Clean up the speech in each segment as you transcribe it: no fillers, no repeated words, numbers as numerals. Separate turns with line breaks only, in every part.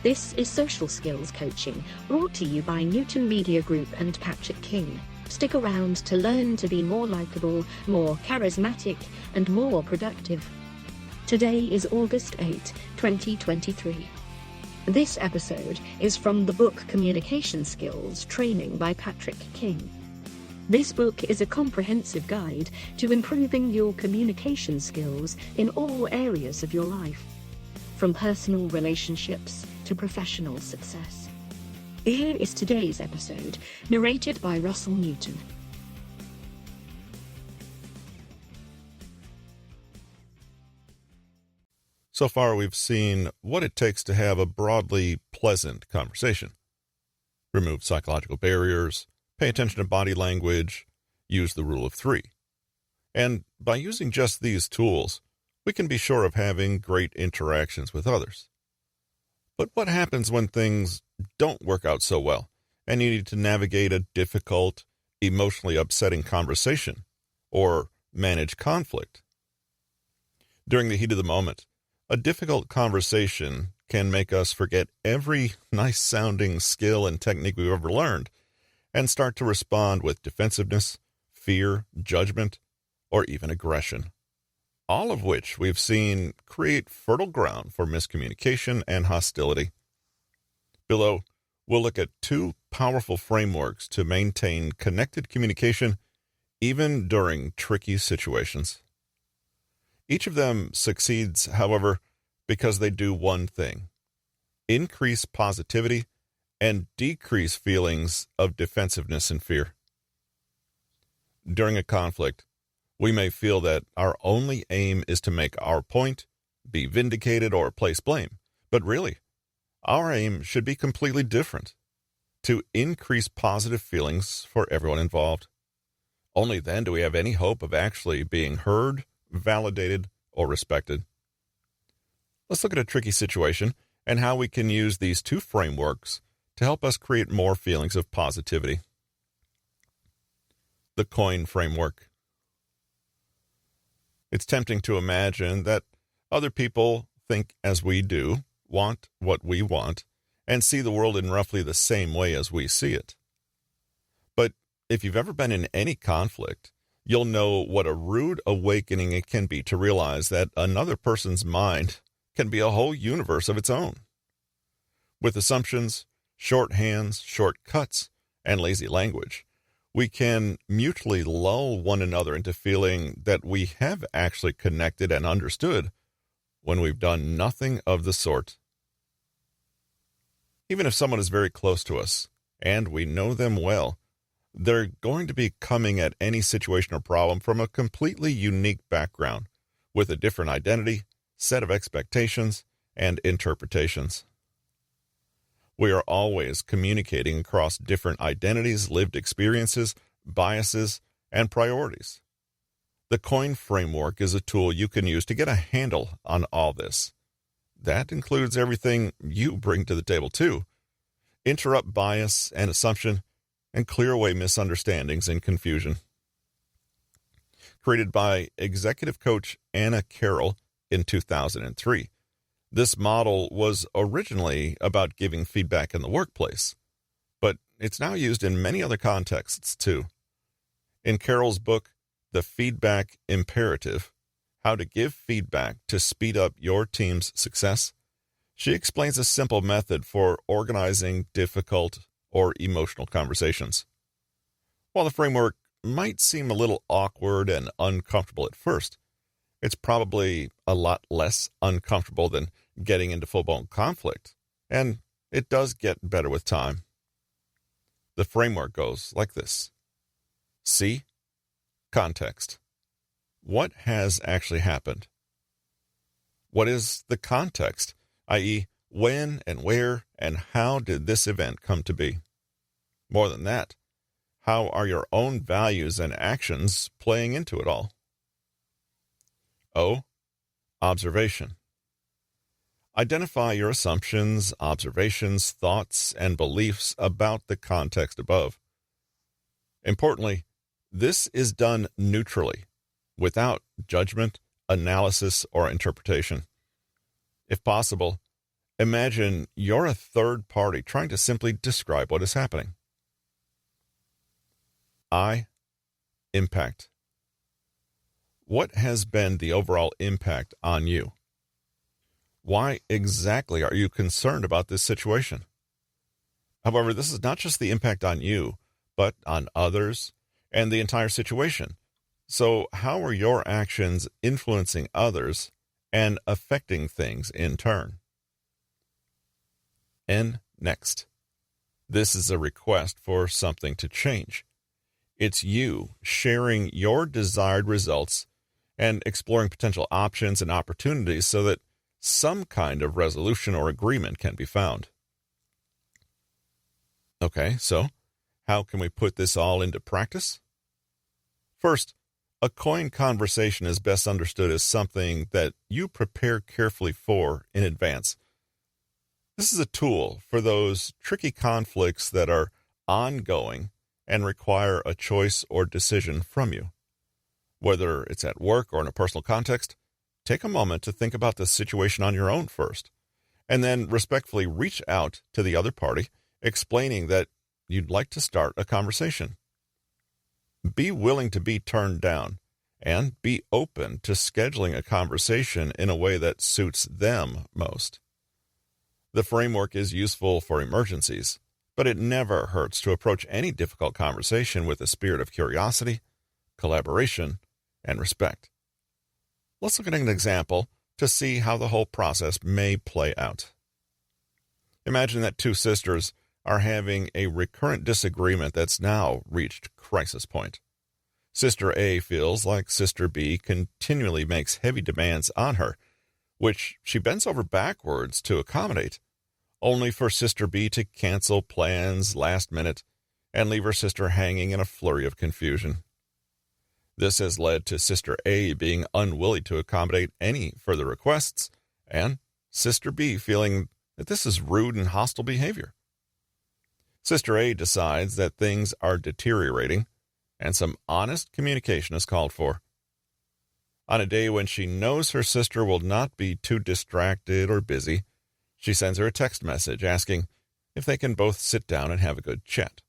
This is Social Skills Coaching, brought to you by Newton Media Group and Patrick King. Stick around to learn to be more likable, more charismatic, and more productive. Today is August 8, 2023. This episode is from the book Communication Skills Training by Patrick King. This book is a comprehensive guide to improving your communication skills in all areas of your life, from personal relationships to professional success. Here is today's episode, narrated by Russell Newton.
So far, we've seen what it takes to have a broadly pleasant conversation. Remove psychological barriers, pay attention to body language, use the rule of three. And by using just these tools, we can be sure of having great interactions with others. But what happens when things don't work out so well, and you need to navigate a difficult, emotionally upsetting conversation, or manage conflict? During the heat of the moment, a difficult conversation can make us forget every nice-sounding skill and technique we've ever learned, and start to respond with defensiveness, fear, judgment, or even aggression. All of which we've seen create fertile ground for miscommunication and hostility. Below, we'll look at two powerful frameworks to maintain connected communication even during tricky situations. Each of them succeeds, however, because they do one thing: increase positivity and decrease feelings of defensiveness and fear. During a conflict, we may feel that our only aim is to make our point, be vindicated, or place blame. But really, our aim should be completely different: to increase positive feelings for everyone involved. Only then do we have any hope of actually being heard, validated, or respected. Let's look at a tricky situation and how we can use these two frameworks to help us create more feelings of positivity. The COIN framework. It's tempting to imagine that other people think as we do, want what we want, and see the world in roughly the same way as we see it. But if you've ever been in any conflict, you'll know what a rude awakening it can be to realize that another person's mind can be a whole universe of its own. With assumptions, shorthands, shortcuts, and lazy language, we can mutually lull one another into feeling that we have actually connected and understood when we've done nothing of the sort. Even if someone is very close to us, and we know them well, they're going to be coming at any situation or problem from a completely unique background, with a different identity, set of expectations, and interpretations. We are always communicating across different identities, lived experiences, biases, and priorities. The COIN framework is a tool you can use to get a handle on all this. That includes everything you bring to the table, too. Interrupt bias and assumption, and clear away misunderstandings and confusion. Created by executive coach Anna Carroll in 2003. This model was originally about giving feedback in the workplace, but it's now used in many other contexts too. In Carroll's book, The Feedback Imperative, How to Give Feedback to Speed Up Your Team's Success, she explains a simple method for organizing difficult or emotional conversations. While the framework might seem a little awkward and uncomfortable at first, it's probably a lot less uncomfortable than getting into full-blown conflict, and it does get better with time. The framework goes like this. C. Context. What has actually happened? What is the context, i.e., when and where and how did this event come to be? More than that, how are your own values and actions playing into it all? O. Observation. Identify your assumptions, observations, thoughts, and beliefs about the context above. Importantly, this is done neutrally, without judgment, analysis, or interpretation. If possible, Imagine you're a third party trying to simply describe what is happening. I. Impact. What has been the overall impact on you? Why exactly are you concerned about this situation? However, this is not just the impact on you, but on others and the entire situation. So how are your actions influencing others and affecting things in turn? N. Next. This is a request for something to change. It's you sharing your desired results and exploring potential options and opportunities so that some kind of resolution or agreement can be found. Okay, so how can we put this all into practice? First, a COIN conversation is best understood as something that you prepare carefully for in advance. This is a tool for those tricky conflicts that are ongoing and require a choice or decision from you. Whether it's at work or in a personal context, take a moment to think about the situation on your own first, and then respectfully reach out to the other party, explaining that you'd like to start a conversation. Be willing to be turned down, and be open to scheduling a conversation in a way that suits them most. The framework is useful for emergencies, but it never hurts to approach any difficult conversation with a spirit of curiosity, collaboration, and respect. Let's look at an example to see how the whole process may play out. Imagine that two sisters are having a recurrent disagreement that's now reached crisis point. Sister A feels like Sister B continually makes heavy demands on her, which she bends over backwards to accommodate, only for Sister B to cancel plans last minute and leave her sister hanging in a flurry of confusion. This has led to Sister A being unwilling to accommodate any further requests, and Sister B feeling that this is rude and hostile behavior. Sister A decides that things are deteriorating, and some honest communication is called for. On a day when she knows her sister will not be too distracted or busy, she sends her a text message asking if they can both sit down and have a good chat.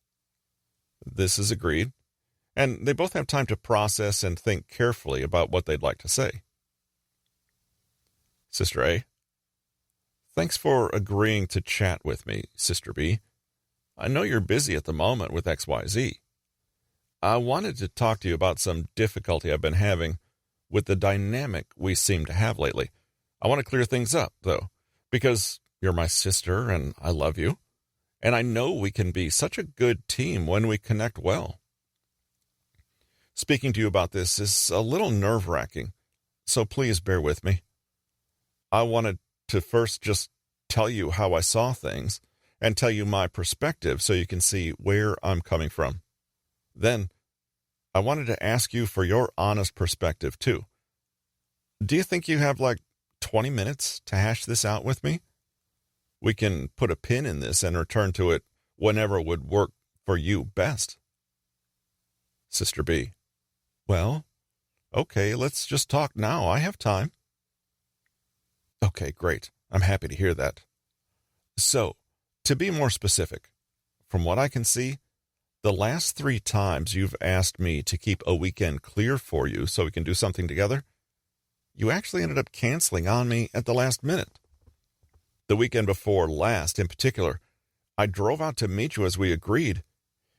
This is agreed, and they both have time to process and think carefully about what they'd like to say. Sister A: Thanks for agreeing to chat with me, Sister B. I know you're busy at the moment with XYZ. I wanted to talk to you about some difficulty I've been having with the dynamic we seem to have lately. I want to clear things up, though, because you're my sister and I love you, and I know we can be such a good team when we connect well. Speaking to you about this is a little nerve-wracking, so please bear with me. I wanted to first just tell you how I saw things and tell you my perspective so you can see where I'm coming from. Then, I wanted to ask you for your honest perspective, too. Do you think you have 20 minutes to hash this out with me? We can put a pin in this and return to it whenever would work for you best. Sister B: Well, okay, let's just talk now. I have time. Okay, great. I'm happy to hear that. So, to be more specific, from what I can see, the last 3 times you've asked me to keep a weekend clear for you so we can do something together, you actually ended up canceling on me at the last minute. The weekend before last, in particular, I drove out to meet you as we agreed,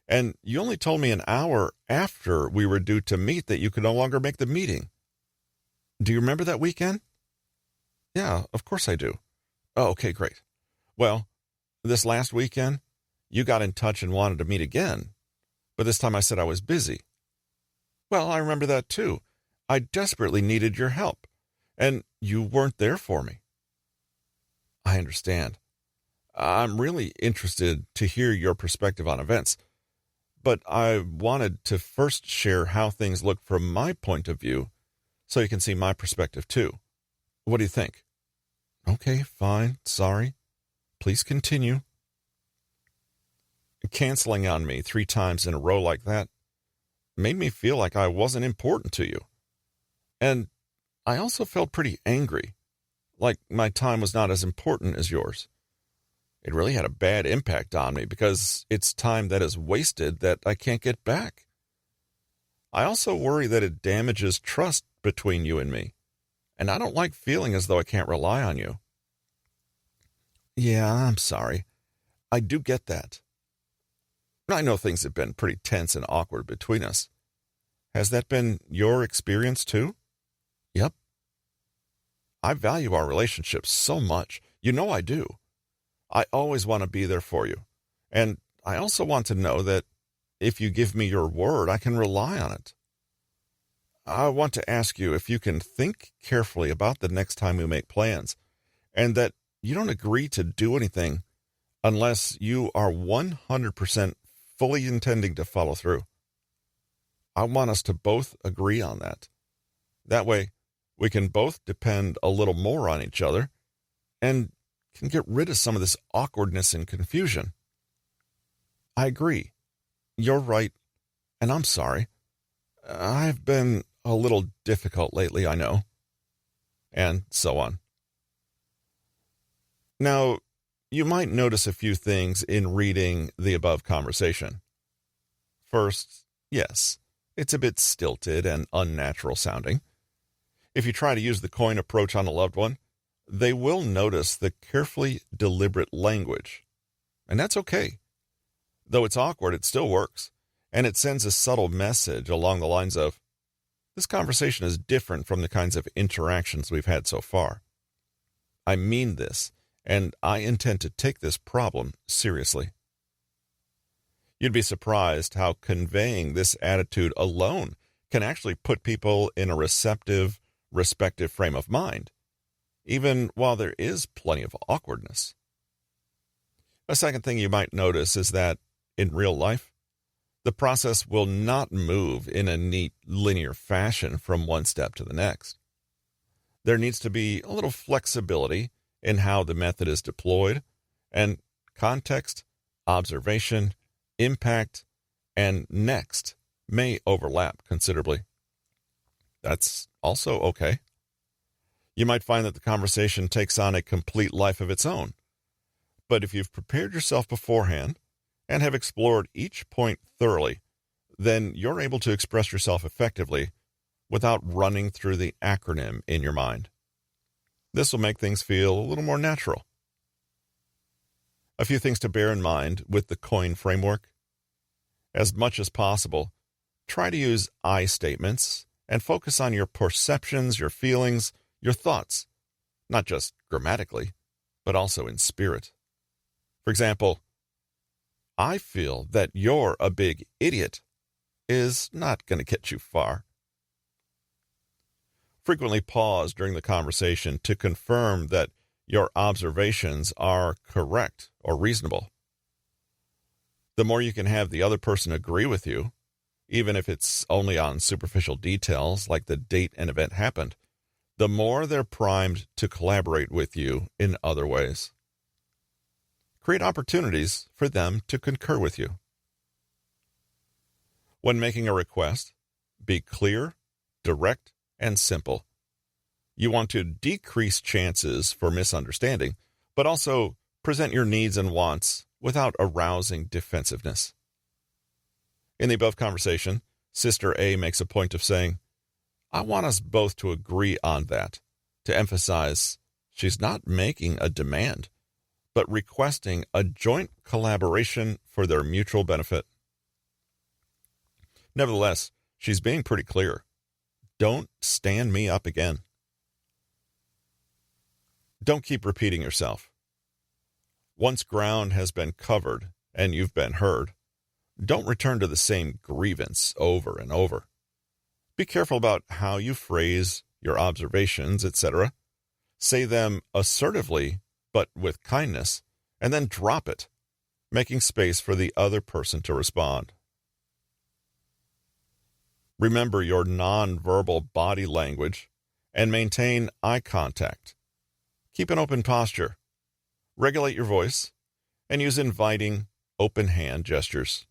and you only told me an hour after we were due to meet that you could no longer make the meeting. Do you remember that weekend? Yeah, of course I do. Oh, okay, great. Well, this last weekend, you got in touch and wanted to meet again, but this time I said I was busy. Well, I remember that too. I desperately needed your help, and you weren't there for me. I understand. I'm really interested to hear your perspective on events, but I wanted to first share how things look from my point of view so you can see my perspective too. What do you think? Okay, fine, sorry. Please continue. Canceling on me 3 times in a row like that made me feel like I wasn't important to you. And I also felt pretty angry. like my time was not as important as yours. It really had a bad impact on me because it's time that is wasted that I can't get back. I also worry that it damages trust between you and me, and I don't like feeling as though I can't rely on you. Yeah, I'm sorry. I do get that. I know things have been pretty tense and awkward between us. Has that been your experience too? Yep. I value our relationship so much. You know I do. I always want to be there for you. And I also want to know that if you give me your word, I can rely on it. I want to ask you if you can think carefully about the next time we make plans, and that you don't agree to do anything unless you are 100% fully intending to follow through. I want us to both agree on that. That way, we can both depend a little more on each other and can get rid of some of this awkwardness and confusion. I agree. You're right, and I'm sorry. I've been a little difficult lately, I know. And so on. Now, you might notice a few things in reading the above conversation. First, yes, it's a bit stilted and unnatural sounding. If you try to use the COIN approach on a loved one, they will notice the carefully deliberate language. And that's okay. Though it's awkward, it still works, and it sends a subtle message along the lines of, this conversation is different from the kinds of interactions we've had so far. I mean this, and I intend to take this problem seriously. You'd be surprised how conveying this attitude alone can actually put people in a receptive, respective frame of mind, even while there is plenty of awkwardness. A second thing you might notice is that, in real life, the process will not move in a neat, linear fashion from one step to the next. There needs to be a little flexibility in how the method is deployed, and context, observation, impact, and next may overlap considerably. That's also okay. You might find that the conversation takes on a complete life of its own, but if you've prepared yourself beforehand and have explored each point thoroughly, then you're able to express yourself effectively without running through the acronym in your mind. This will make things feel a little more natural. A few things to bear in mind with the COIN framework. As much as possible, try to use I statements and focus on your perceptions, your feelings, your thoughts, not just grammatically, but also in spirit. For example, I feel that you're a big idiot is not going to get you far. Frequently pause during the conversation to confirm that your observations are correct or reasonable. The more you can have the other person agree with you, even if it's only on superficial details like the date an event happened, the more they're primed to collaborate with you in other ways. Create opportunities for them to concur with you. When making a request, be clear, direct, and simple. You want to decrease chances for misunderstanding, but also present your needs and wants without arousing defensiveness. In the above conversation, Sister A makes a point of saying, I want us both to agree on that, to emphasize she's not making a demand, but requesting a joint collaboration for their mutual benefit. Nevertheless, she's being pretty clear. Don't stand me up again. Don't keep repeating yourself. Once ground has been covered and you've been heard, don't return to the same grievance over and over. Be careful about how you phrase your observations, etc. Say them assertively, but with kindness, and then drop it, making space for the other person to respond. Remember your nonverbal body language and maintain eye contact. Keep an open posture. Regulate your voice and use inviting, open hand gestures.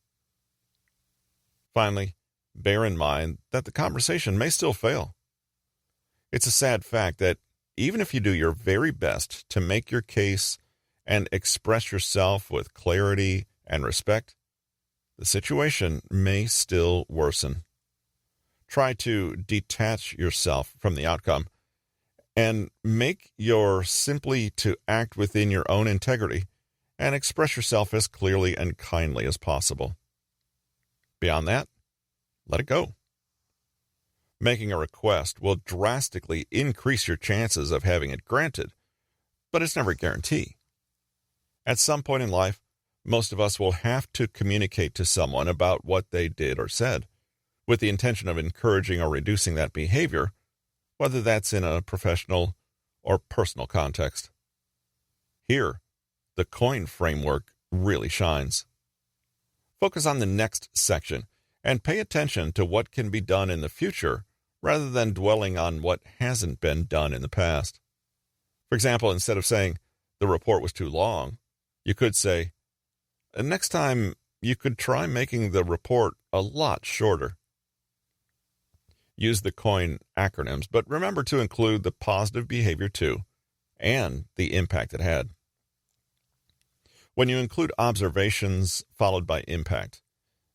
Finally, bear in mind that the conversation may still fail. It's a sad fact that even if you do your very best to make your case and express yourself with clarity and respect, the situation may still worsen. Try to detach yourself from the outcome and make your simply to act within your own integrity and express yourself as clearly and kindly as possible. Beyond that, let it go. Making a request will drastically increase your chances of having it granted, but it's never a guarantee. At some point in life, most of us will have to communicate to someone about what they did or said, with the intention of encouraging or reducing that behavior, whether that's in a professional or personal context. Here, the COIN framework really shines. Focus on the next section and pay attention to what can be done in the future rather than dwelling on what hasn't been done in the past. For example, instead of saying, "The report was too long," you could say, "Next time, you could try making the report a lot shorter." Use the COIN acronyms, but remember to include the positive behavior too, and the impact it had. When you include observations followed by impact,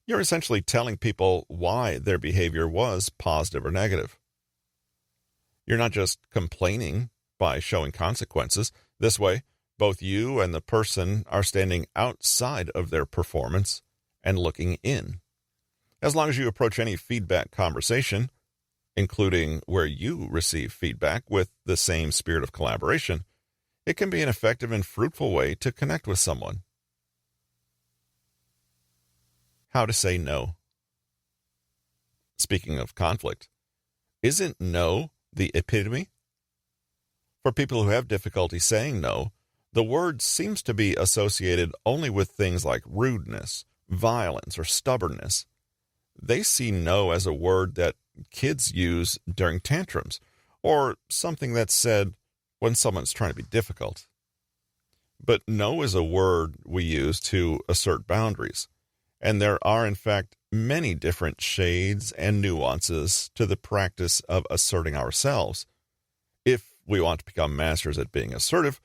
you're essentially telling people why their behavior was positive or negative. You're not just complaining by showing consequences. This way, both you and the person are standing outside of their performance and looking in. As long as you approach any feedback conversation, including where you receive feedback, with the same spirit of collaboration, it can be an effective and fruitful way to connect with someone. How to say no. Speaking of conflict, isn't no the epitome? For people who have difficulty saying no, the word seems to be associated only with things like rudeness, violence, or stubbornness. They see no as a word that kids use during tantrums, or something that's said when someone's trying to be difficult. But no is a word we use to assert boundaries, and there are in fact many different shades and nuances to the practice of asserting ourselves. If we want to become masters at being assertive,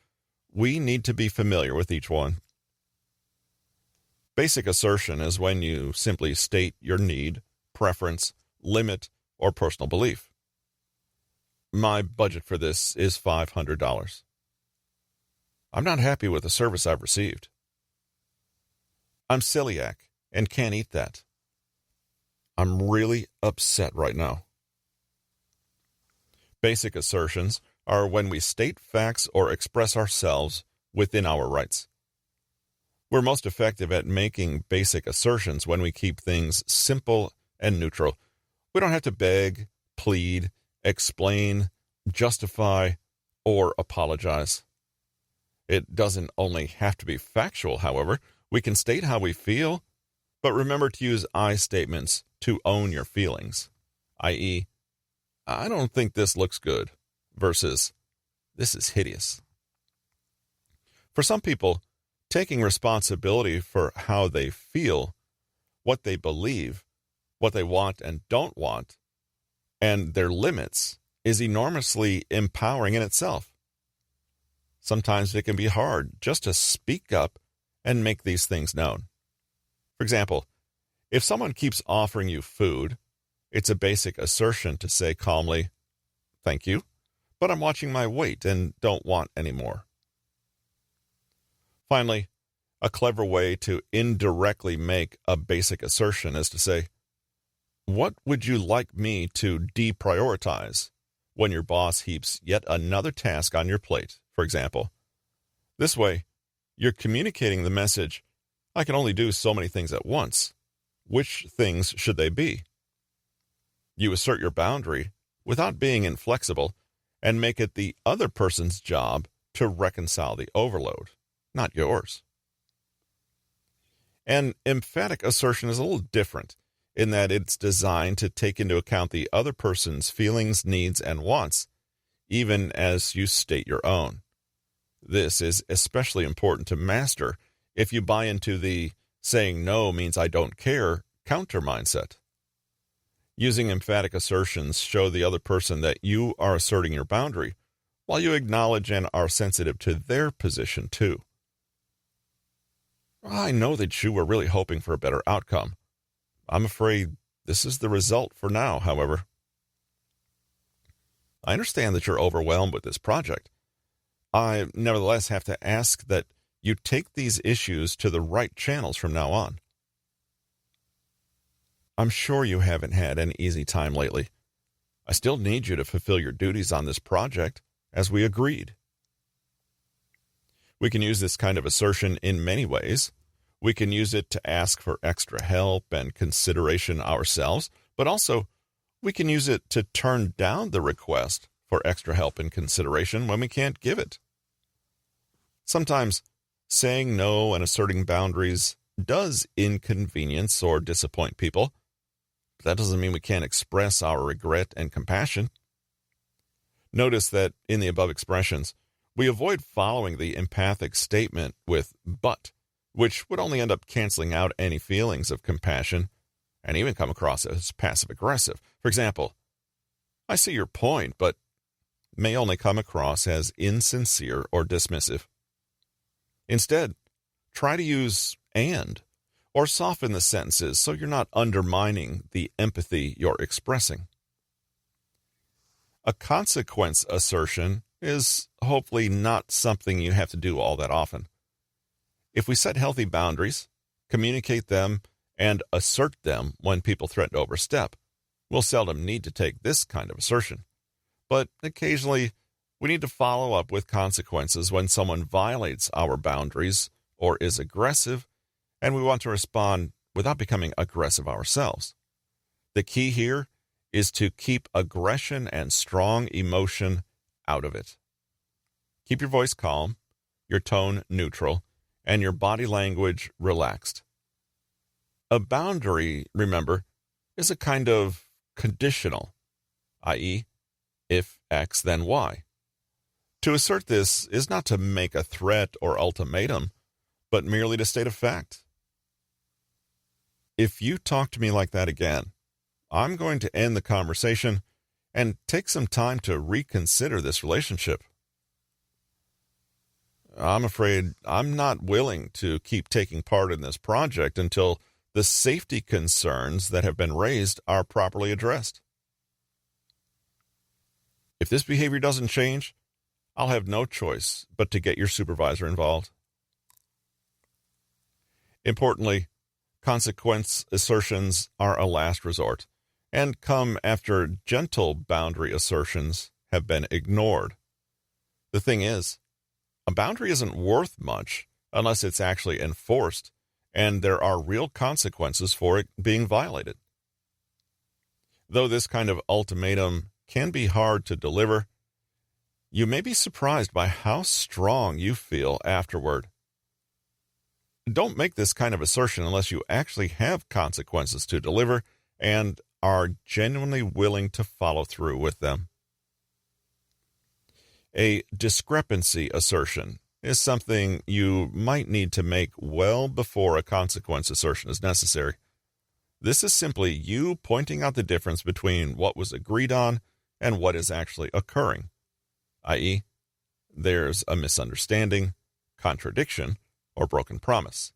we need to be familiar with each one. Basic assertion is when you simply state your need, preference, limit, or personal belief. My budget for this is $500. I'm not happy with the service I've received. I'm celiac and can't eat that. I'm really upset right now. Basic assertions are when we state facts or express ourselves within our rights. We're most effective at making basic assertions when we keep things simple and neutral. We don't have to beg, plead, explain, justify, or apologize. It doesn't only have to be factual, however. We can state how we feel, but remember to use I statements to own your feelings, i.e., "I don't think this looks good," versus "this is hideous." For some people, taking responsibility for how they feel, what they believe, what they want and don't want, and their limits is enormously empowering in itself. Sometimes it can be hard just to speak up and make these things known. For example, if someone keeps offering you food, it's a basic assertion to say calmly, "Thank you, but I'm watching my weight and don't want any more." Finally, a clever way to indirectly make a basic assertion is to say, "What would you like me to deprioritize?" when your boss heaps yet another task on your plate, for example. This way, you're communicating the message, "I can only do so many things at once. Which things should they be?" You assert your boundary without being inflexible and make it the other person's job to reconcile the overload, not yours. An emphatic assertion is a little different in that it's designed to take into account the other person's feelings, needs, and wants, even as you state your own. This is especially important to master if you buy into the "saying no means I don't care" counter mindset. Using emphatic assertions show the other person that you are asserting your boundary, while you acknowledge and are sensitive to their position too. I know that you were really hoping for a better outcome. I'm afraid this is the result for now, however. I understand that you're overwhelmed with this project. I nevertheless have to ask that you take these issues to the right channels from now on. I'm sure you haven't had an easy time lately. I still need you to fulfill your duties on this project, as we agreed. We can use this kind of assertion in many ways. We can use it to ask for extra help and consideration ourselves, but also we can use it to turn down the request for extra help and consideration when we can't give it. Sometimes saying no and asserting boundaries does inconvenience or disappoint people, but that doesn't mean we can't express our regret and compassion. Notice that in the above expressions, we avoid following the empathic statement with "but," which would only end up canceling out any feelings of compassion and even come across as passive-aggressive. For example, "I see your point, but," may only come across as insincere or dismissive. Instead, try to use "and" or soften the sentences so you're not undermining the empathy you're expressing. A consequence assertion is hopefully not something you have to do all that often. If we set healthy boundaries, communicate them, and assert them when people threaten to overstep, we'll seldom need to take this kind of assertion. But occasionally, we need to follow up with consequences when someone violates our boundaries or is aggressive, and we want to respond without becoming aggressive ourselves. The key here is to keep aggression and strong emotion out of it. Keep your voice calm, your tone neutral, and your body language relaxed. A boundary, remember, is a kind of conditional, i.e., if X, then Y. To assert this is not to make a threat or ultimatum, but merely to state a fact. If you talk to me like that again, I'm going to end the conversation and take some time to reconsider this relationship. I'm afraid I'm not willing to keep taking part in this project until the safety concerns that have been raised are properly addressed. If this behavior doesn't change, I'll have no choice but to get your supervisor involved. Importantly, consequence assertions are a last resort and come after gentle boundary assertions have been ignored. The thing is, a boundary isn't worth much unless it's actually enforced and there are real consequences for it being violated. Though this kind of ultimatum can be hard to deliver, you may be surprised by how strong you feel afterward. Don't make this kind of assertion unless you actually have consequences to deliver and are genuinely willing to follow through with them. A discrepancy assertion is something you might need to make well before a consequence assertion is necessary. This is simply you pointing out the difference between what was agreed on and what is actually occurring, i.e., there's a misunderstanding, contradiction, or broken promise.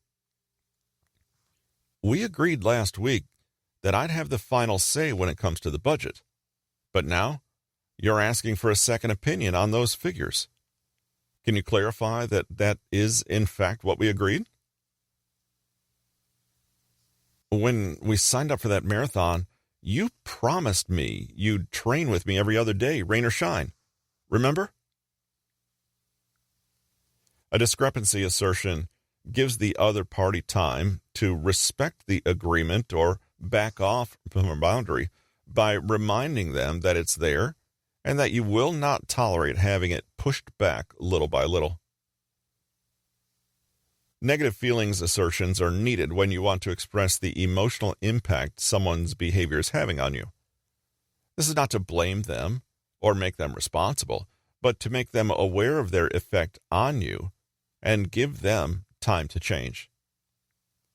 We agreed last week that I'd have the final say when it comes to the budget, but now you're asking for a second opinion on those figures. Can you clarify that that is, in fact, what we agreed? When we signed up for that marathon, you promised me you'd train with me every other day, rain or shine. Remember? A discrepancy assertion gives the other party time to respect the agreement or back off from a boundary by reminding them that it's there and that you will not tolerate having it pushed back little by little. Negative feelings assertions are needed when you want to express the emotional impact someone's behavior is having on you. This is not to blame them or make them responsible, but to make them aware of their effect on you and give them time to change.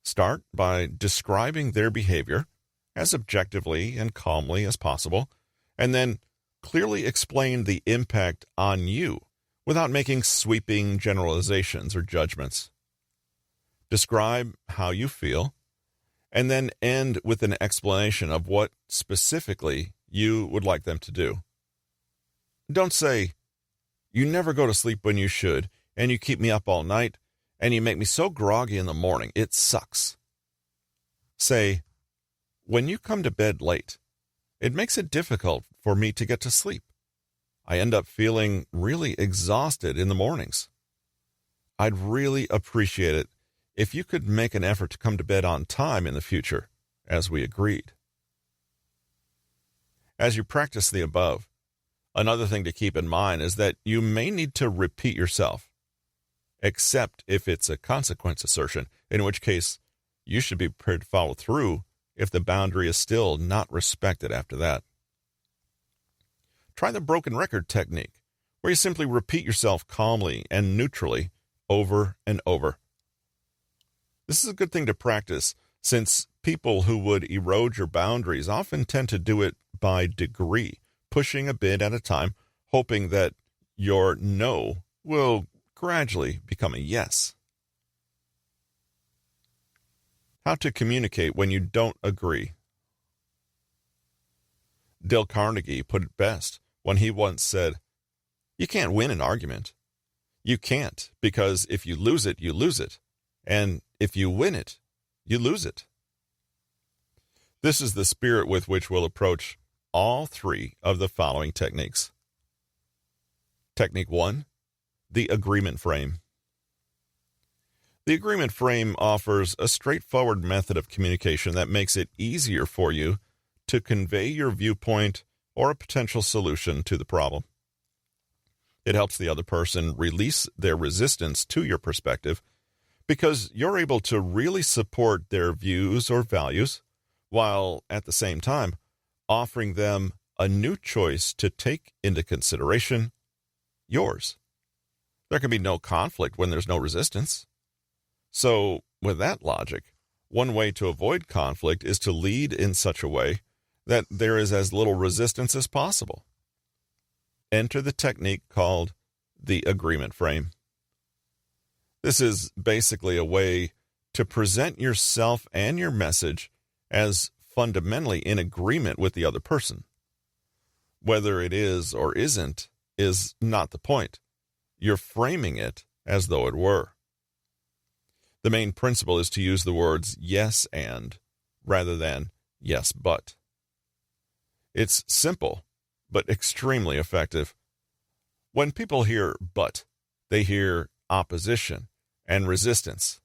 Start by describing their behavior as objectively and calmly as possible, and then clearly explain the impact on you without making sweeping generalizations or judgments. Describe how you feel, and then end with an explanation of what specifically you would like them to do. Don't say, "You never go to sleep when you should, and you keep me up all night, and you make me so groggy in the morning. It sucks." Say, "When you come to bed late, it makes it difficult for me to get to sleep. I end up feeling really exhausted in the mornings. I'd really appreciate it if you could make an effort to come to bed on time in the future, as we agreed." As you practice the above, another thing to keep in mind is that you may need to repeat yourself, except if it's a consequence assertion, in which case you should be prepared to follow through if the boundary is still not respected after that. Try the broken record technique, where you simply repeat yourself calmly and neutrally over and over. This is a good thing to practice, since people who would erode your boundaries often tend to do it by degree, pushing a bit at a time, hoping that your no will gradually become a yes. How to communicate when you don't agree. Dale Carnegie put it best when he once said, "You can't win an argument. You can't, because if you lose it, you lose it. And if you win it, you lose it." This is the spirit with which we'll approach all three of the following techniques. Technique 1, the agreement frame. The agreement frame offers a straightforward method of communication that makes it easier for you to convey your viewpoint or a potential solution to the problem. It helps the other person release their resistance to your perspective, because you're able to really support their views or values, while at the same time offering them a new choice to take into consideration, yours. There can be no conflict when there's no resistance. So, with that logic, one way to avoid conflict is to lead in such a way that there is as little resistance as possible. Enter the technique called the agreement frame. This is basically a way to present yourself and your message as fundamentally in agreement with the other person. Whether it is or isn't is not the point. You're framing it as though it were. The main principle is to use the words yes and rather than yes but. It's simple, but extremely effective. When people hear but, they hear opposition and resistance.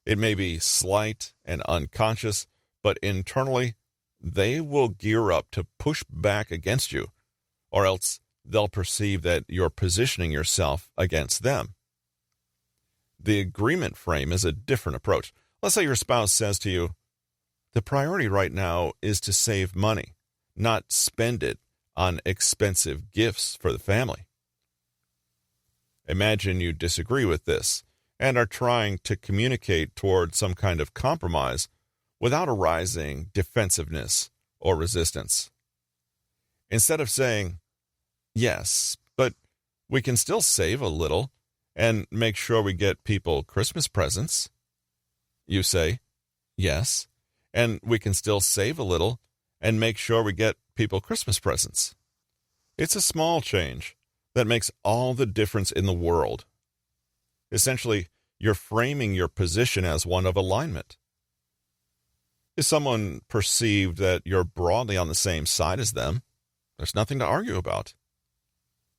It may be slight and unconscious, but internally, they will gear up to push back against you, or else they'll perceive that you're positioning yourself against them. The agreement frame is a different approach. Let's say your spouse says to you, "The priority right now is to save money, not spend it on expensive gifts for the family." Imagine you disagree with this and are trying to communicate toward some kind of compromise without arousing defensiveness or resistance. Instead of saying, "Yes, but we can still save a little and make sure we get people Christmas presents," you say, "Yes, and we can still save a little and make sure we get people Christmas presents." It's a small change that makes all the difference in the world. Essentially, you're framing your position as one of alignment. If someone perceived that you're broadly on the same side as them, there's nothing to argue about.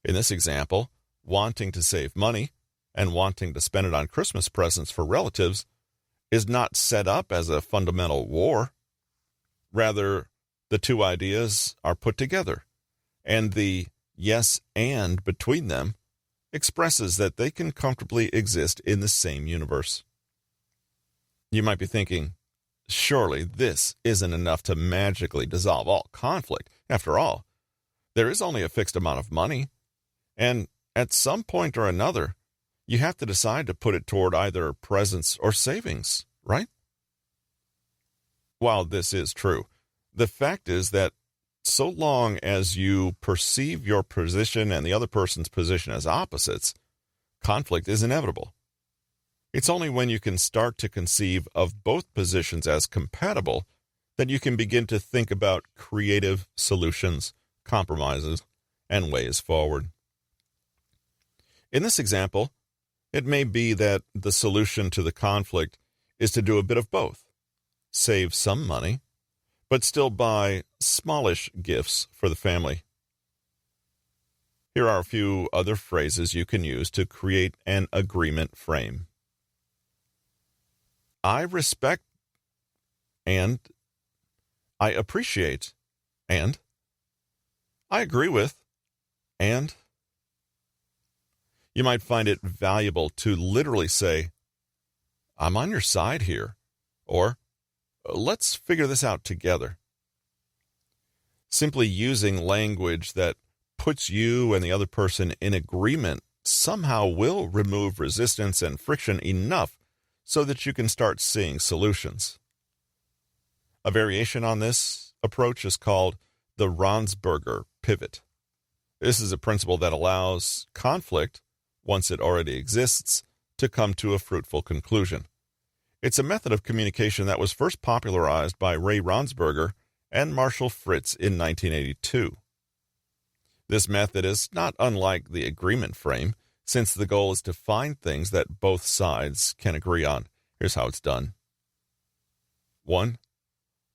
In this example, wanting to save money and wanting to spend it on Christmas presents for relatives is not set up as a fundamental war. Rather, the two ideas are put together, and the yes and between them expresses that they can comfortably exist in the same universe. You might be thinking, surely this isn't enough to magically dissolve all conflict. After all, there is only a fixed amount of money, and at some point or another, you have to decide to put it toward either presents or savings, right? While this is true, the fact is that so long as you perceive your position and the other person's position as opposites, conflict is inevitable. It's only when you can start to conceive of both positions as compatible that you can begin to think about creative solutions, compromises, and ways forward. In this example, it may be that the solution to the conflict is to do a bit of both. Save some money, but still buy smallish gifts for the family. Here are a few other phrases you can use to create an agreement frame. I respect, and I appreciate, and I agree with, and you might find it valuable to literally say, I'm on your side here, or let's figure this out together. Simply using language that puts you and the other person in agreement somehow will remove resistance and friction enough so that you can start seeing solutions. A variation on this approach is called the Ransberger pivot. This is a principle that allows conflict, once it already exists, to come to a fruitful conclusion. It's a method of communication that was first popularized by Ray Ransberger and Marshall Fritz in 1982. This method is not unlike the agreement frame, since the goal is to find things that both sides can agree on. Here's how it's done. 1.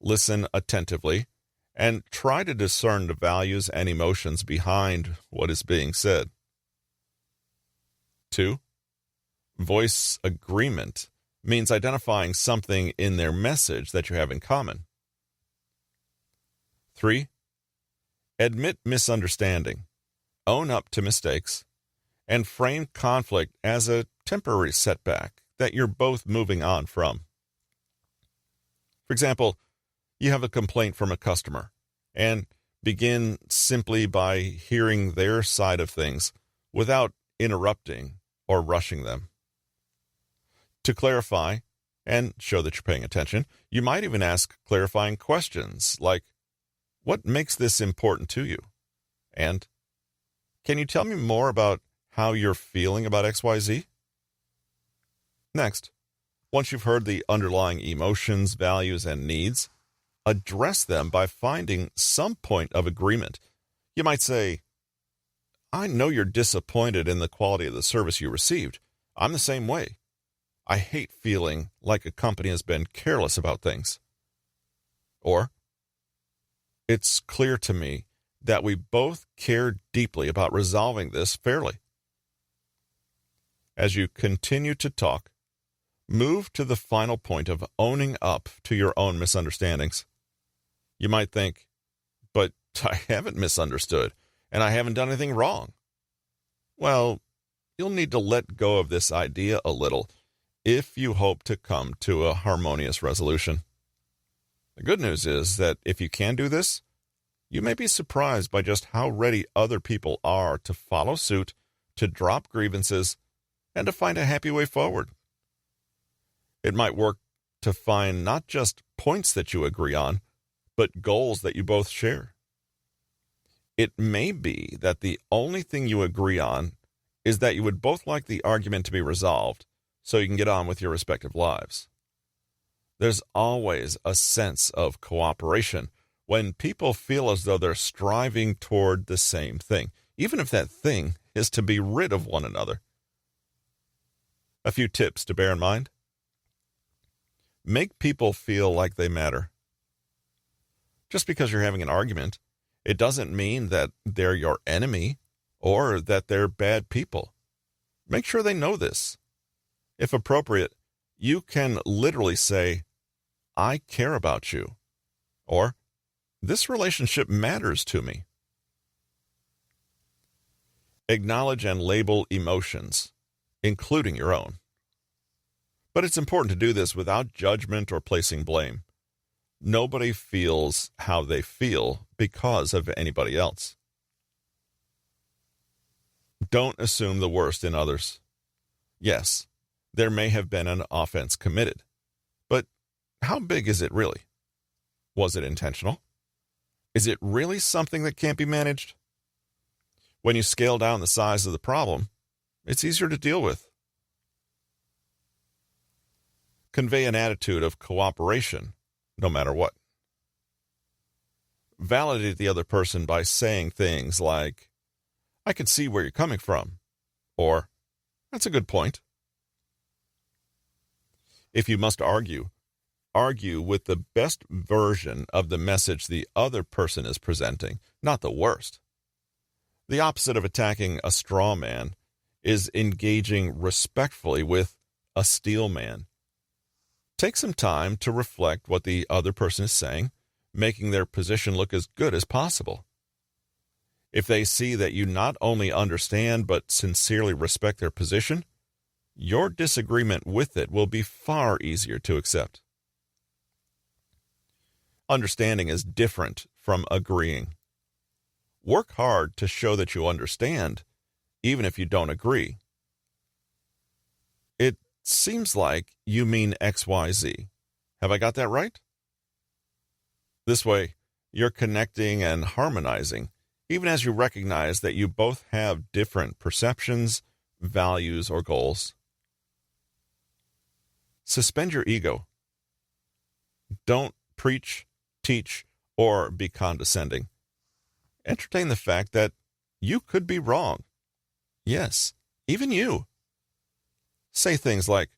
Listen attentively and try to discern the values and emotions behind what is being said. 2. Voice agreement means identifying something in their message that you have in common. 3. Admit misunderstanding, own up to mistakes, and frame conflict as a temporary setback that you're both moving on from. For example, you have a complaint from a customer, and begin simply by hearing their side of things without interrupting or rushing them. To clarify and show that you're paying attention, you might even ask clarifying questions like, what makes this important to you? And, can you tell me more about how you're feeling about XYZ? Next, once you've heard the underlying emotions, values, and needs, address them by finding some point of agreement. You might say, I know you're disappointed in the quality of the service you received. I'm the same way. I hate feeling like a company has been careless about things. Or, it's clear to me that we both care deeply about resolving this fairly. As you continue to talk, move to the final point of owning up to your own misunderstandings. You might think, but I haven't misunderstood, and I haven't done anything wrong. Well, you'll need to let go of this idea a little if you hope to come to a harmonious resolution. The good news is that if you can do this, you may be surprised by just how ready other people are to follow suit, to drop grievances, and to find a happy way forward. It might work to find not just points that you agree on, but goals that you both share. It may be that the only thing you agree on is that you would both like the argument to be resolved so you can get on with your respective lives. There's always a sense of cooperation when people feel as though they're striving toward the same thing, even if that thing is to be rid of one another. A few tips to bear in mind. Make people feel like they matter. Just because you're having an argument, it doesn't mean that they're your enemy or that they're bad people. Make sure they know this. If appropriate, you can literally say, I care about you, or this relationship matters to me. Acknowledge and label emotions, including your own. But it's important to do this without judgment or placing blame. Nobody feels how they feel because of anybody else. Don't assume the worst in others. Yes, there may have been an offense committed, but how big is it really? Was it intentional? Is it really something that can't be managed? When you scale down the size of the problem, it's easier to deal with. Convey an attitude of cooperation, no matter what. Validate the other person by saying things like, "I can see where you're coming from," or "That's a good point." If you must argue, argue with the best version of the message the other person is presenting, not the worst. The opposite of attacking a straw man is engaging respectfully with a steel man. Take some time to reflect what the other person is saying, making their position look as good as possible. If they see that you not only understand but sincerely respect their position, your disagreement with it will be far easier to accept. Understanding is different from agreeing. Work hard to show that you understand, even if you don't agree. It seems like you mean XYZ. Have I got that right? This way, you're connecting and harmonizing, even as you recognize that you both have different perceptions, values, or goals. Suspend your ego. Don't preach, teach, or be condescending. Entertain the fact that you could be wrong. Yes, even you. Say things like,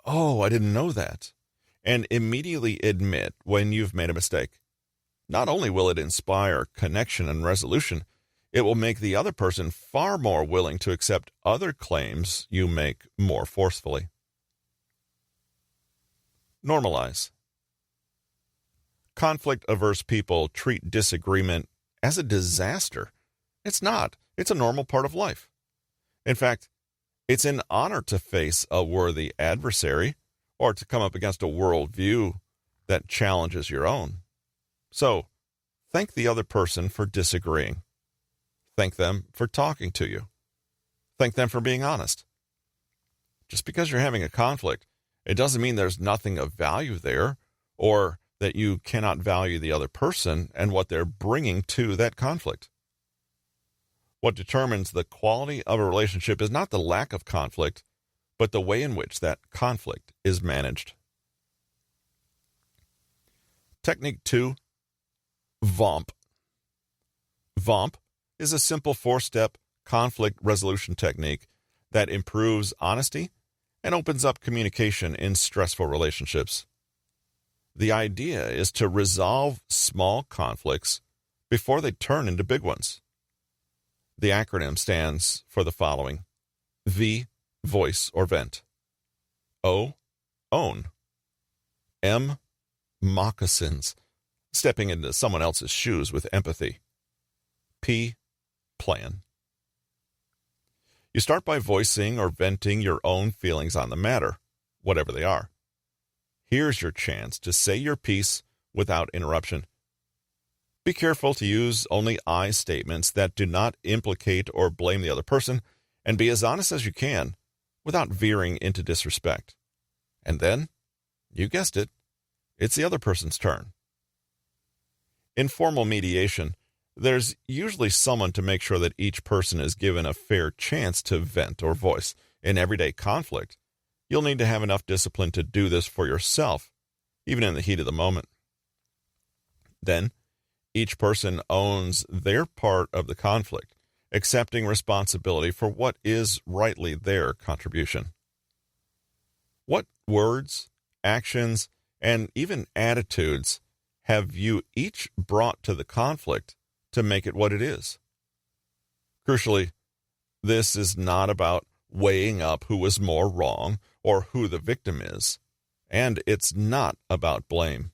"Oh, I didn't know that," and immediately admit when you've made a mistake. Not only will it inspire connection and resolution, it will make the other person far more willing to accept other claims you make more forcefully. Normalize. Conflict-averse people treat disagreement as a disaster. It's not. It's a normal part of life. In fact, it's an honor to face a worthy adversary or to come up against a worldview that challenges your own. So, thank the other person for disagreeing. Thank them for talking to you. Thank them for being honest. Just because you're having a conflict, it doesn't mean there's nothing of value there, or that you cannot value the other person and what they're bringing to that conflict. What determines the quality of a relationship is not the lack of conflict, but the way in which that conflict is managed. Technique 2, VOMP. VOMP is a simple 4-step conflict resolution technique that improves honesty and opens up communication in stressful relationships. The idea is to resolve small conflicts before they turn into big ones. The acronym stands for the following: V, voice or vent; O, own; M, moccasins, stepping into someone else's shoes with empathy; P, plan. You start by voicing or venting your own feelings on the matter, whatever they are. Here's your chance to say your piece without interruption. Be careful to use only I statements that do not implicate or blame the other person, and be as honest as you can without veering into disrespect. And then, you guessed it, it's the other person's turn. In formal mediation, there's usually someone to make sure that each person is given a fair chance to vent or voice. In everyday conflict, you'll need to have enough discipline to do this for yourself, even in the heat of the moment. Then, each person owns their part of the conflict, accepting responsibility for what is rightly their contribution. What words, actions, and even attitudes have you each brought to the conflict to make it what it is? Crucially, this is not about weighing up who was more wrong or who the victim is, and it's not about blame.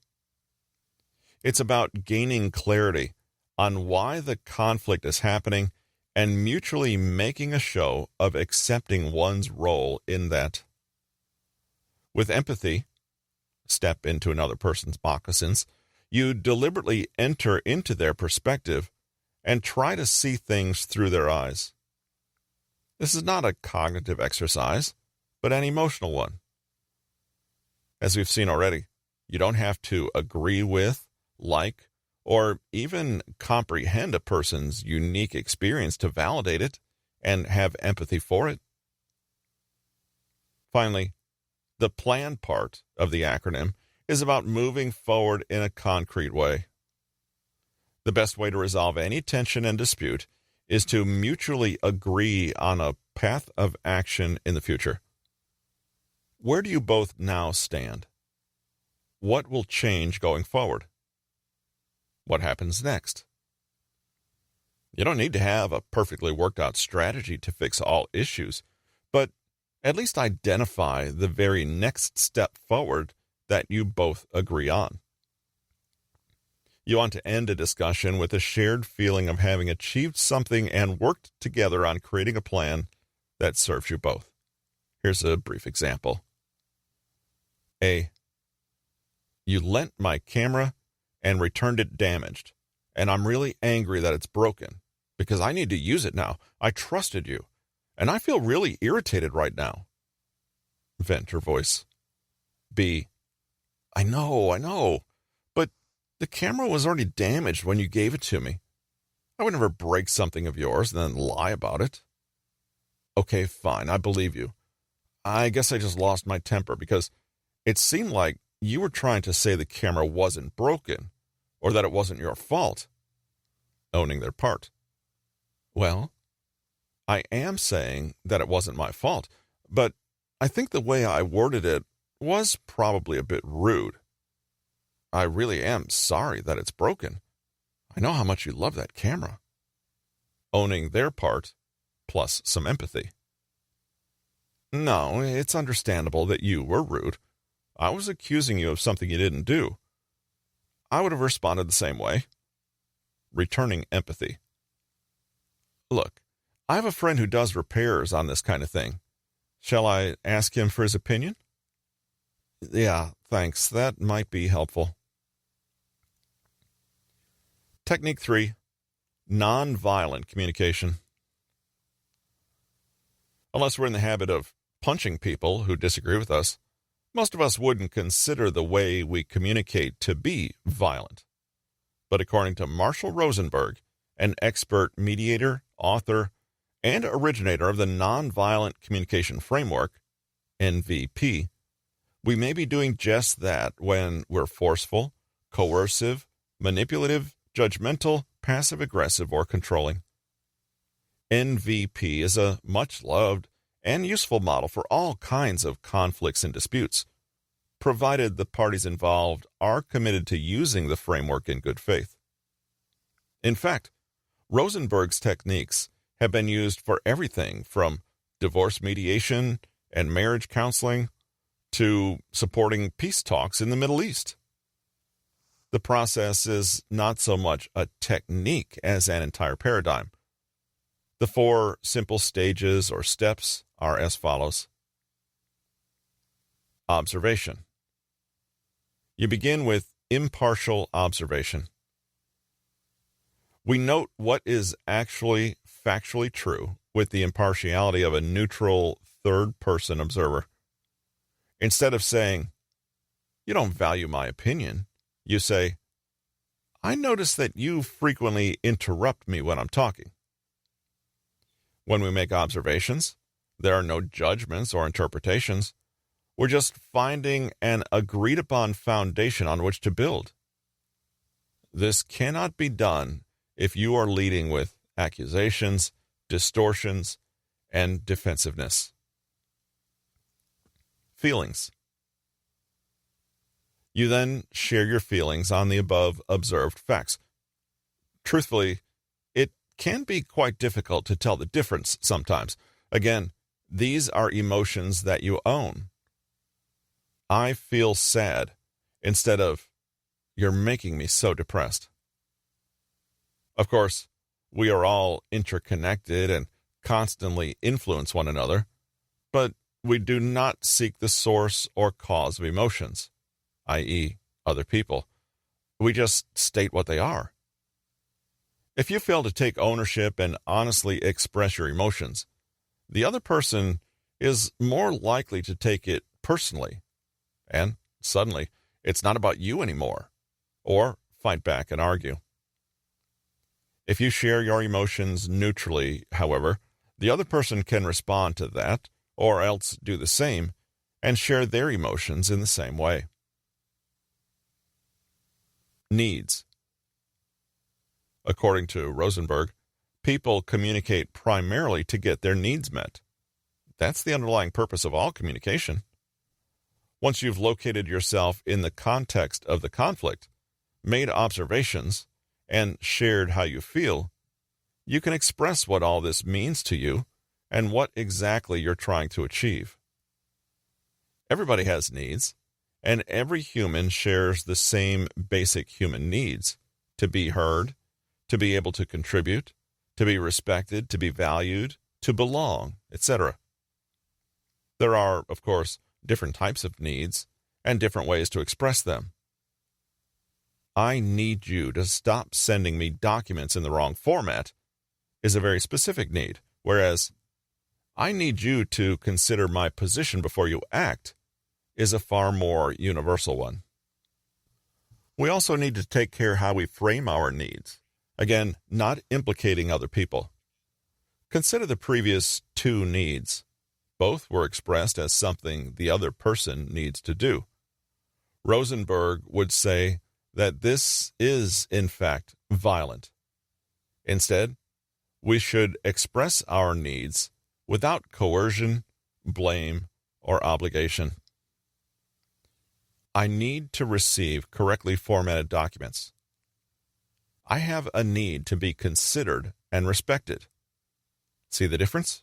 It's about gaining clarity on why the conflict is happening and mutually making a show of accepting one's role in that. With empathy, step into another person's moccasins. You deliberately enter into their perspective and try to see things through their eyes. This is not a cognitive exercise, but an emotional one. As we've seen already, you don't have to agree with, like, or even comprehend a person's unique experience to validate it and have empathy for it. Finally, the plan part of the acronym is about moving forward in a concrete way. The best way to resolve any tension and dispute is to mutually agree on a path of action in the future. Where do you both now stand? What will change going forward? What happens next? You don't need to have a perfectly worked out strategy to fix all issues, but at least identify the very next step forward that you both agree on. You want to end a discussion with a shared feeling of having achieved something and worked together on creating a plan that serves you both. Here's a brief example. A. You lent my camera and returned it damaged, and I'm really angry that it's broken because I need to use it now. I trusted you, and I feel really irritated right now. Vent or voice. B. I know, but the camera was already damaged when you gave it to me. I would never break something of yours and then lie about it. Okay, fine, I believe you. I guess I just lost my temper because it seemed like you were trying to say the camera wasn't broken or that it wasn't your fault. Owning their part. Well, I am saying that it wasn't my fault, but I think the way I worded it was probably a bit rude. I really am sorry that it's broken. I know how much you love that camera. Owning their part, plus some empathy. No, it's understandable that you were rude. I was accusing you of something you didn't do. I would have responded the same way. Returning empathy. Look, I have a friend who does repairs on this kind of thing. Shall I ask him for his opinion? Yeah, thanks. That might be helpful. Technique 3. Nonviolent communication. Unless we're in the habit of punching people who disagree with us, most of us wouldn't consider the way we communicate to be violent. But according to Marshall Rosenberg, an expert mediator, author, and originator of the Nonviolent Communication Framework, NVP, we may be doing just that when we're forceful, coercive, manipulative, judgmental, passive-aggressive, or controlling. NVP is a much-loved and useful model for all kinds of conflicts and disputes, provided the parties involved are committed to using the framework in good faith. In fact, Rosenberg's techniques have been used for everything from divorce mediation and marriage counseling to supporting peace talks in the Middle East. The process is not so much a technique as an entire paradigm. The 4 simple stages or steps are as follows. Observation. You begin with impartial observation. We note what is actually factually true with the impartiality of a neutral third-person observer. Instead of saying, "You don't value my opinion," you say, "I notice that you frequently interrupt me when I'm talking." When we make observations, there are no judgments or interpretations. We're just finding an agreed-upon foundation on which to build. This cannot be done if you are leading with accusations, distortions, and defensiveness. Feelings. You then share your feelings on the above observed facts. Truthfully, it can be quite difficult to tell the difference sometimes. Again, these are emotions that you own. I feel sad instead of, "You're making me so depressed." Of course, we are all interconnected and constantly influence one another, but we do not seek the source or cause of emotions, i.e., other people. We just state what they are. If you fail to take ownership and honestly express your emotions, the other person is more likely to take it personally, and suddenly it's not about you anymore, or fight back and argue. If you share your emotions neutrally, however, the other person can respond to that, or else do the same, and share their emotions in the same way. Needs. According to Rosenberg, people communicate primarily to get their needs met. That's the underlying purpose of all communication. Once you've located yourself in the context of the conflict, made observations, and shared how you feel, you can express what all this means to you and what exactly you're trying to achieve. Everybody has needs, and every human shares the same basic human needs: to be heard, to be able to contribute, to be respected, to be valued, to belong, etc. There are, of course, different types of needs and different ways to express them. I need you to stop sending me documents in the wrong format is a very specific need, whereas I need you to consider my position before you act is a far more universal one. We also need to take care how we frame our needs, again, not implicating other people. Consider the previous two needs. Both were expressed as something the other person needs to do. Rosenberg would say that this is, in fact, violent. Instead, we should express our needs without coercion, blame, or obligation. I need to receive correctly formatted documents. I have a need to be considered and respected. See the difference?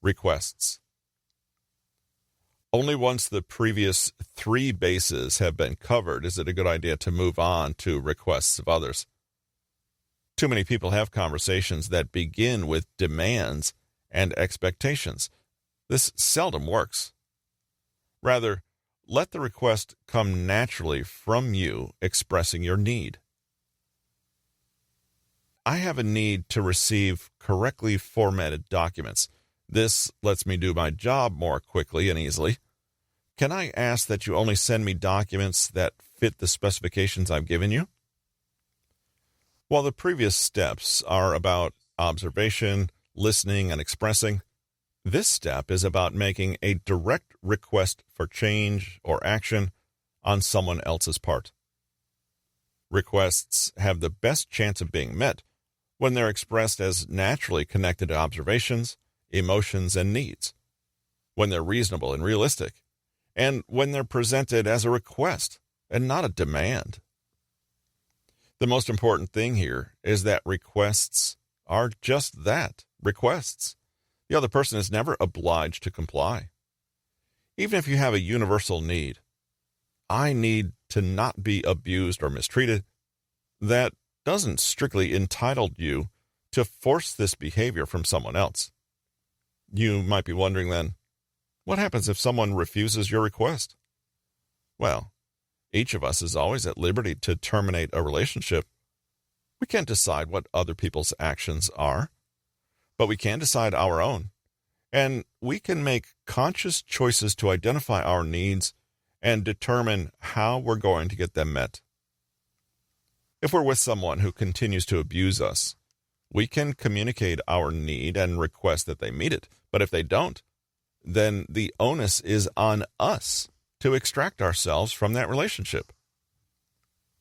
Requests. Only once the previous three bases have been covered is it a good idea to move on to requests of others. Too many people have conversations that begin with demands and expectations. This seldom works. Rather, let the request come naturally from you expressing your need. I have a need to receive correctly formatted documents. This lets me do my job more quickly and easily. Can I ask that you only send me documents that fit the specifications I've given you? While the previous steps are about observation, listening, and expressing, this step is about making a direct request for change or action on someone else's part. Requests have the best chance of being met when they're expressed as naturally connected to observations, emotions, and needs, when they're reasonable and realistic, and when they're presented as a request and not a demand. The most important thing here is that requests are just that, requests. The other person is never obliged to comply. Even if you have a universal need, I need to not be abused or mistreated, that doesn't strictly entitle you to force this behavior from someone else. You might be wondering then, what happens if someone refuses your request? Well, each of us is always at liberty to terminate a relationship. We can't decide what other people's actions are, but we can decide our own. And we can make conscious choices to identify our needs and determine how we're going to get them met. If we're with someone who continues to abuse us, we can communicate our need and request that they meet it. But if they don't, then the onus is on us to extract ourselves from that relationship.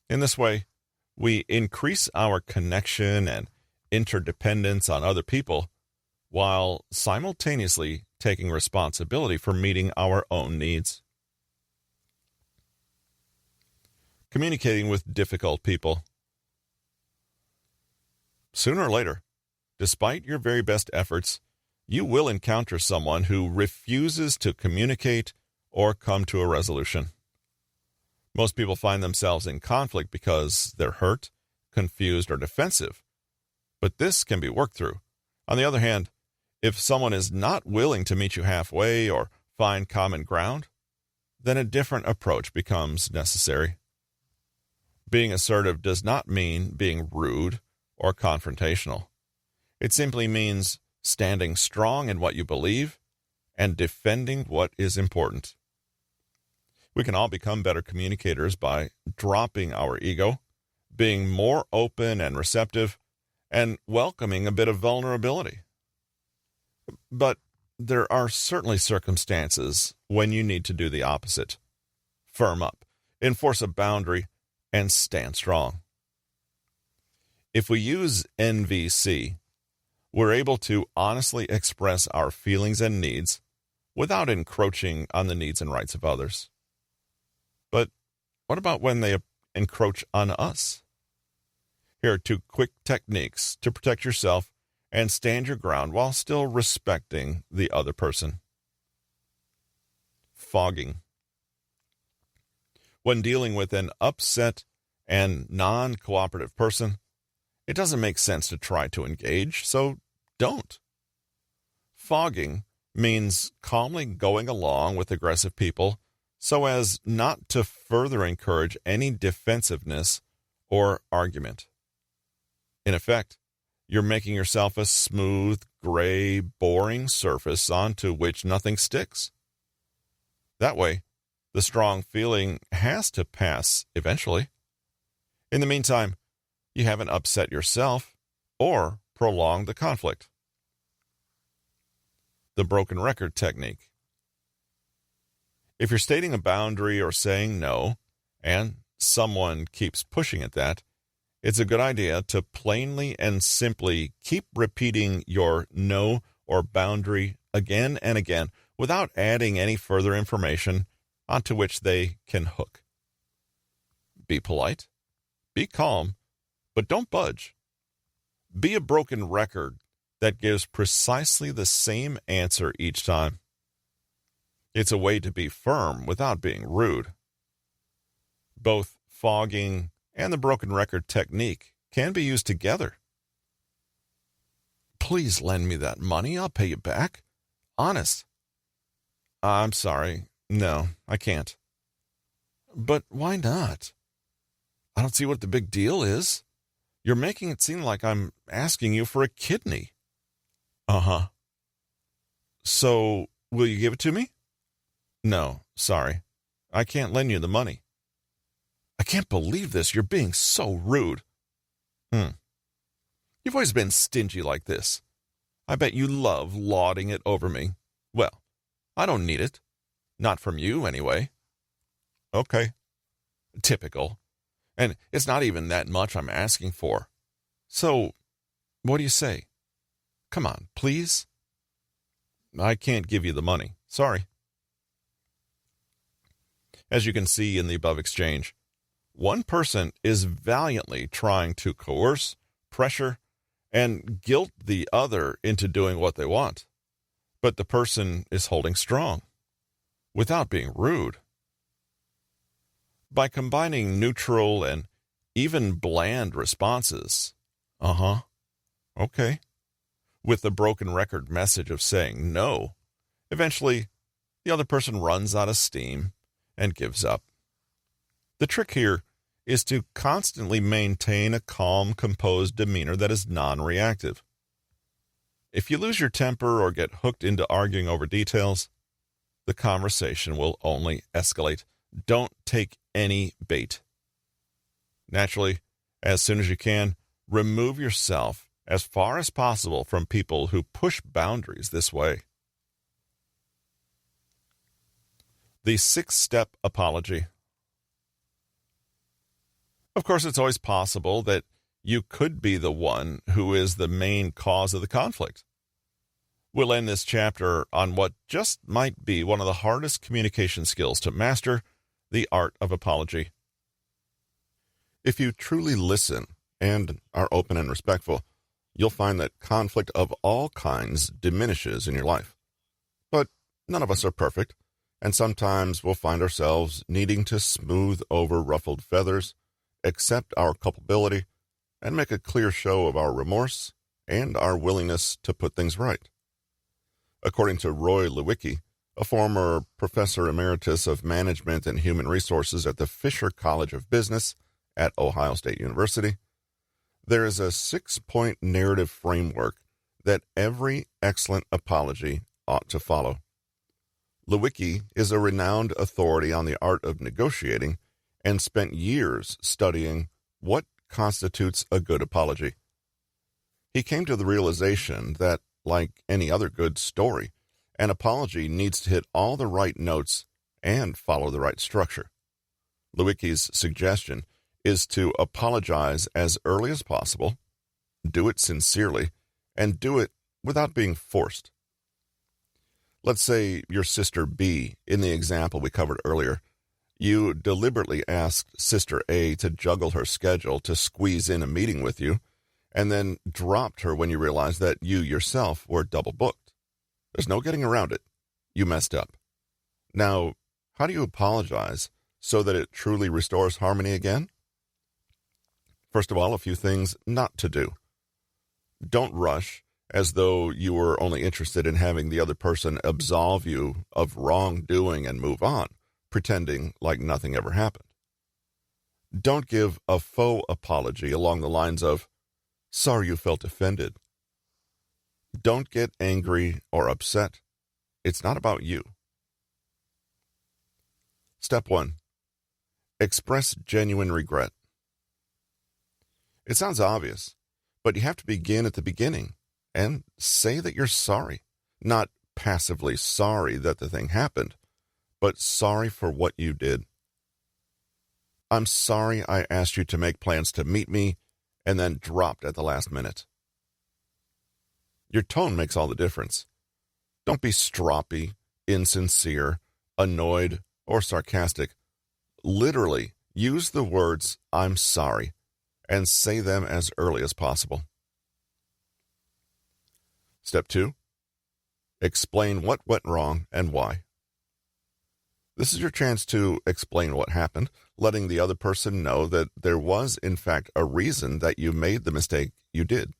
In this way, we increase our connection and interdependence on other people while simultaneously taking responsibility for meeting our own needs. Communicating with difficult people. Sooner or later, despite your very best efforts, you will encounter someone who refuses to communicate or come to a resolution. Most people find themselves in conflict because they're hurt, confused, or defensive. But this can be worked through. On the other hand, if someone is not willing to meet you halfway or find common ground, then a different approach becomes necessary. Being assertive does not mean being rude or confrontational. It simply means standing strong in what you believe and defending what is important. We can all become better communicators by dropping our ego, being more open and receptive, and welcoming a bit of vulnerability. But there are certainly circumstances when you need to do the opposite. Firm up, enforce a boundary, and stand strong. If we use NVC, we're able to honestly express our feelings and needs without encroaching on the needs and rights of others. But what about when they encroach on us? Here are 2 quick techniques to protect yourself and stand your ground while still respecting the other person. Fogging. When dealing with an upset and non-cooperative person, it doesn't make sense to try to engage, so don't. Fogging means calmly going along with aggressive people so as not to further encourage any defensiveness or argument. In effect, you're making yourself a smooth, gray, boring surface onto which nothing sticks. That way, the strong feeling has to pass eventually. In the meantime, you haven't upset yourself or prolonged the conflict. The broken record technique. If you're stating a boundary or saying no, and someone keeps pushing at that, it's a good idea to plainly and simply keep repeating your no or boundary again and again without adding any further information onto which they can hook. Be polite, be calm, but don't budge. Be a broken record that gives precisely the same answer each time. It's a way to be firm without being rude. Both fogging and the broken record technique can be used together. Please lend me that money. I'll pay you back. Honest. I'm sorry. No, I can't. But why not? I don't see what the big deal is. You're making it seem like I'm asking you for a kidney. Uh-huh. So, will you give it to me? No, sorry. I can't lend you the money. I can't believe this. You're being so rude. You've always been stingy like this. I bet you love lauding it over me. Well, I don't need it. Not from you, anyway. Okay. Typical. And it's not even that much I'm asking for. So, what do you say? Come on, please? I can't give you the money. Sorry. As you can see in the above exchange, one person is valiantly trying to coerce, pressure, and guilt the other into doing what they want. But the person is holding strong, without being rude. By combining neutral and even bland responses, okay, with the broken record message of saying no, eventually the other person runs out of steam and gives up. The trick here is to constantly maintain a calm, composed demeanor that is non-reactive. If you lose your temper or get hooked into arguing over details, the conversation will only escalate. Don't take any bait. Naturally, as soon as you can, remove yourself as far as possible from people who push boundaries this way. The 6-step apology. Of course, it's always possible that you could be the one who is the main cause of the conflict. We'll end this chapter on what just might be one of the hardest communication skills to master, the art of apology. If you truly listen and are open and respectful, you'll find that conflict of all kinds diminishes in your life. But none of us are perfect, and sometimes we'll find ourselves needing to smooth over ruffled feathers, accept our culpability, and make a clear show of our remorse and our willingness to put things right. According to Roy Lewicki, a former professor emeritus of management and human resources at the Fisher College of Business at Ohio State University, there is a 6-point narrative framework that every excellent apology ought to follow. Lewicki is a renowned authority on the art of negotiating and spent years studying what constitutes a good apology. He came to the realization that, like any other good story, an apology needs to hit all the right notes and follow the right structure. Lewicki's suggestion is to apologize as early as possible, do it sincerely, and do it without being forced. Let's say your sister B, in the example we covered earlier, you deliberately asked Sister A to juggle her schedule to squeeze in a meeting with you, and then dropped her when you realized that you yourself were double booked. There's no getting around it. You messed up. Now, how do you apologize so that it truly restores harmony again? First of all, a few things not to do. Don't rush as though you were only interested in having the other person absolve you of wrongdoing and move on, pretending like nothing ever happened. Don't give a faux apology along the lines of, "Sorry you felt offended." Don't get angry or upset. It's not about you. Step 1. Express genuine regret. It sounds obvious, but you have to begin at the beginning and say that you're sorry. Not passively sorry that the thing happened, but sorry for what you did. I'm sorry I asked you to make plans to meet me and then dropped at the last minute. Your tone makes all the difference. Don't be stroppy, insincere, annoyed, or sarcastic. Literally, use the words, "I'm sorry," and say them as early as possible. Step 2. Explain what went wrong and why. This is your chance to explain what happened, letting the other person know that there was, in fact, a reason that you made the mistake you did.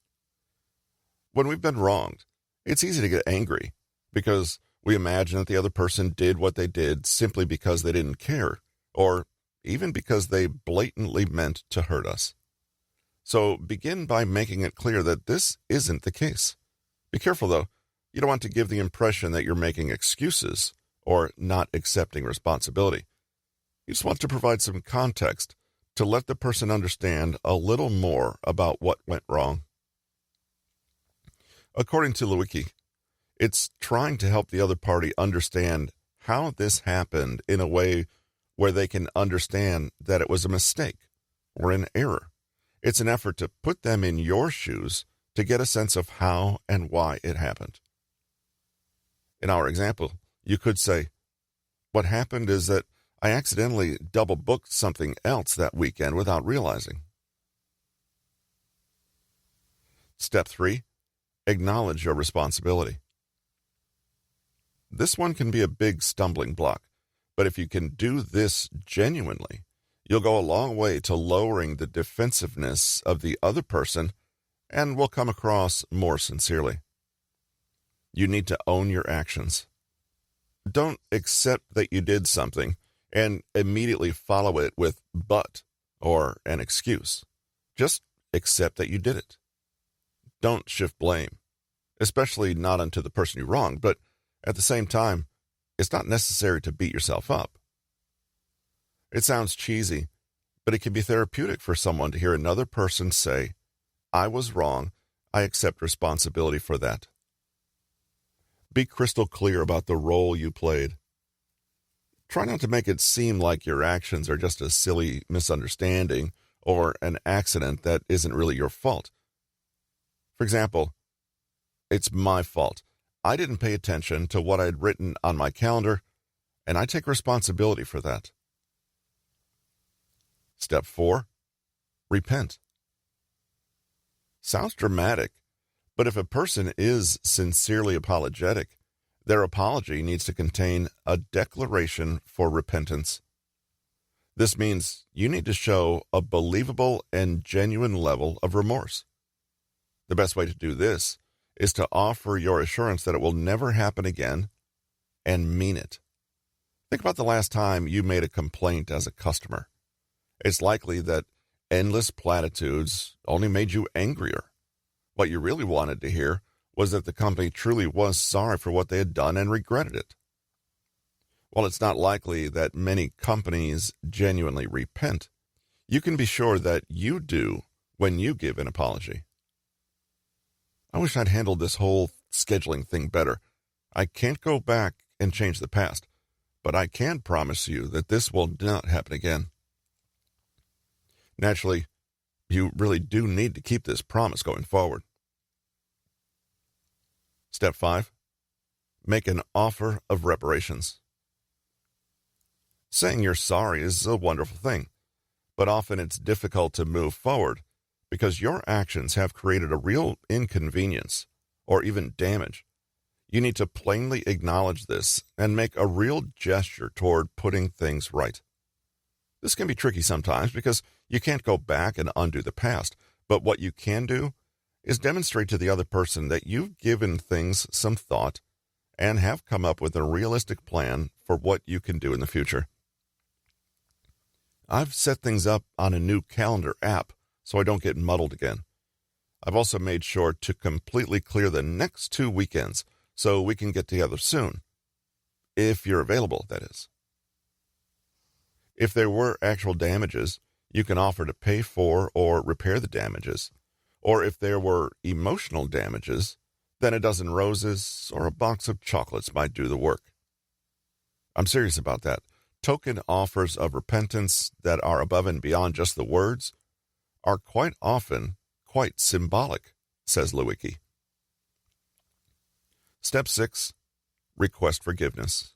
When we've been wronged, it's easy to get angry because we imagine that the other person did what they did simply because they didn't care, or even because they blatantly meant to hurt us. So begin by making it clear that this isn't the case. Be careful, though. You don't want to give the impression that you're making excuses or not accepting responsibility. You just want to provide some context to let the person understand a little more about what went wrong. According to Lewicki, it's trying to help the other party understand how this happened in a way where they can understand that it was a mistake or an error. It's an effort to put them in your shoes to get a sense of how and why it happened. In our example, you could say, "What happened is that I accidentally double booked something else that weekend without realizing." Step 3. Acknowledge your responsibility. This one can be a big stumbling block, but if you can do this genuinely, you'll go a long way to lowering the defensiveness of the other person and will come across more sincerely. You need to own your actions. Don't accept that you did something and immediately follow it with "but" or an excuse. Just accept that you did it. Don't shift blame, especially not onto the person you wronged, but at the same time, it's not necessary to beat yourself up. It sounds cheesy, but it can be therapeutic for someone to hear another person say, "I was wrong. I accept responsibility for that." Be crystal clear about the role you played. Try not to make it seem like your actions are just a silly misunderstanding or an accident that isn't really your fault. For example, "It's my fault. I didn't pay attention to what I'd written on my calendar, and I take responsibility for that." Step 4. Repent. Sounds dramatic, but if a person is sincerely apologetic, their apology needs to contain a declaration for repentance. This means you need to show a believable and genuine level of remorse. The best way to do this is to offer your assurance that it will never happen again and mean it. Think about the last time you made a complaint as a customer. It's likely that endless platitudes only made you angrier. What you really wanted to hear was that the company truly was sorry for what they had done and regretted it. While it's not likely that many companies genuinely repent, you can be sure that you do when you give an apology. I wish I'd handled this whole scheduling thing better. I can't go back and change the past, but I can promise you that this will not happen again. Naturally, you really do need to keep this promise going forward. Step 5. Make an offer of reparations. Saying you're sorry is a wonderful thing, but often it's difficult to move forward because your actions have created a real inconvenience or even damage. You need to plainly acknowledge this and make a real gesture toward putting things right. This can be tricky sometimes because you can't go back and undo the past, but what you can do is demonstrate to the other person that you've given things some thought and have come up with a realistic plan for what you can do in the future. I've set things up on a new calendar app so I don't get muddled again. I've also made sure to completely clear the next 2 weekends so we can get together soon. If you're available, that is. If there were actual damages, you can offer to pay for or repair the damages. Or if there were emotional damages, then a dozen roses or a box of chocolates might do the work. I'm serious about that. Token offers of repentance that are above and beyond just the words are quite often quite symbolic, says Lewicki. Step 6. Request forgiveness.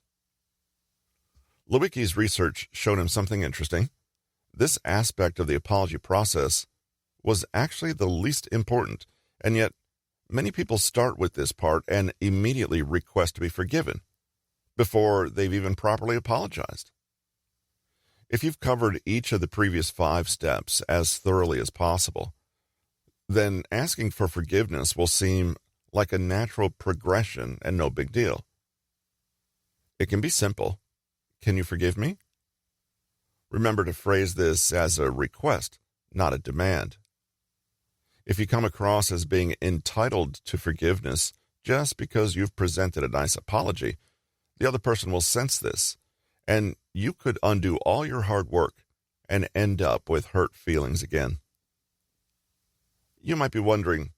Lewicki's research showed him something interesting. This aspect of the apology process was actually the least important, and yet many people start with this part and immediately request to be forgiven before they've even properly apologized. If you've covered each of the previous 5 steps as thoroughly as possible, then asking for forgiveness will seem like a natural progression and no big deal. It can be simple. Can you forgive me? Remember to phrase this as a request, not a demand. If you come across as being entitled to forgiveness just because you've presented a nice apology, the other person will sense this, and you could undo all your hard work and end up with hurt feelings again. You might be wondering,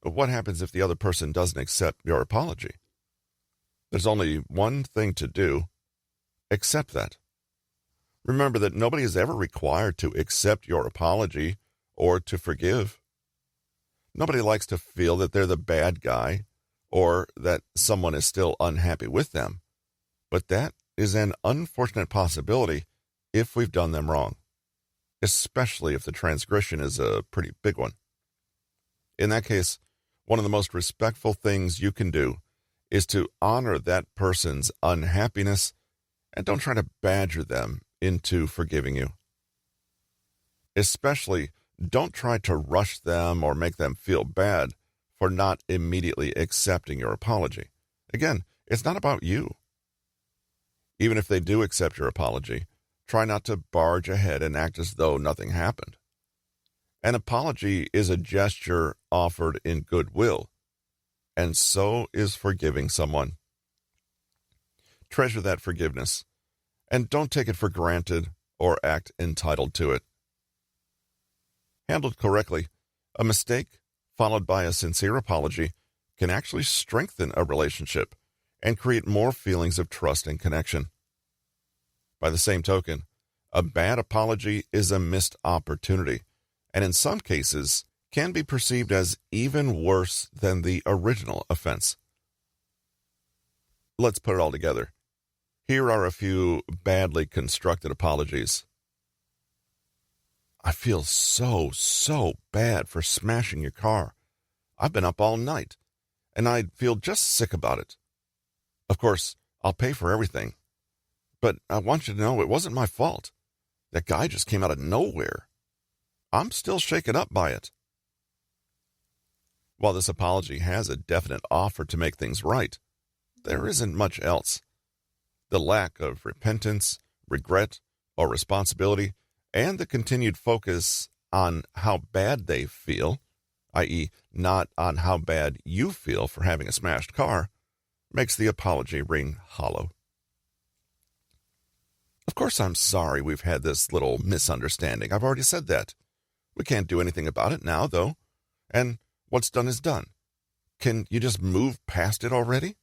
what happens if the other person doesn't accept your apology? There's only one thing to do. Accept that. Remember that nobody is ever required to accept your apology or to forgive. Nobody likes to feel that they're the bad guy or that someone is still unhappy with them. But that is an unfortunate possibility if we've done them wrong, especially if the transgression is a pretty big one. In that case, one of the most respectful things you can do is to honor that person's unhappiness and don't try to badger them into forgiving you. Especially, don't try to rush them or make them feel bad for not immediately accepting your apology. Again, it's not about you. Even if they do accept your apology, try not to barge ahead and act as though nothing happened. An apology is a gesture offered in goodwill, and so is forgiving someone. Treasure that forgiveness, and don't take it for granted or act entitled to it. Handled correctly, a mistake followed by a sincere apology can actually strengthen a relationship and create more feelings of trust and connection. By the same token, a bad apology is a missed opportunity, and in some cases can be perceived as even worse than the original offense. Let's put it all together. Here are a few badly constructed apologies. I feel so bad for smashing your car. I've been up all night, and I feel just sick about it. Of course, I'll pay for everything, but I want you to know it wasn't my fault. That guy just came out of nowhere. I'm still shaken up by it. While this apology has a definite offer to make things right, there isn't much else. The lack of repentance, regret, or responsibility, and the continued focus on how bad they feel, i.e., not on how bad you feel for having a smashed car, makes the apology ring hollow. Of course I'm sorry we've had this little misunderstanding. I've already said that. We can't do anything about it now, though. And what's done is done. Can you just move past it already?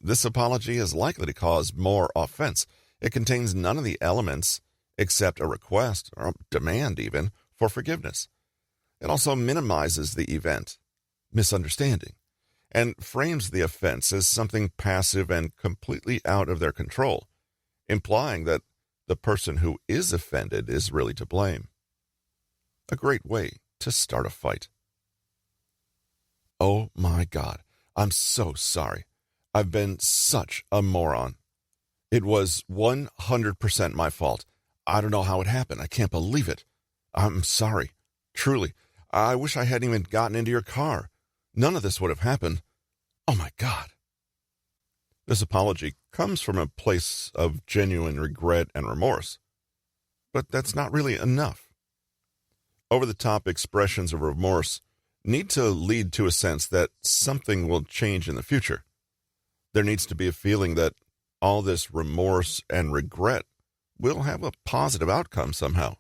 This apology is likely to cause more offense. It contains none of the elements except a request, or a demand even, for forgiveness. It also minimizes the event, misunderstanding, and frames the offense as something passive and completely out of their control, implying that the person who is offended is really to blame. A great way to start a fight. Oh my God, I'm so sorry. I've been such a moron. It was 100% my fault. I don't know how it happened. I can't believe it. I'm sorry. Truly. I wish I hadn't even gotten into your car. None of this would have happened. Oh my God. This apology comes from a place of genuine regret and remorse. But that's not really enough. Over-the-top expressions of remorse need to lead to a sense that something will change in the future. There needs to be a feeling that all this remorse and regret will have a positive outcome somehow.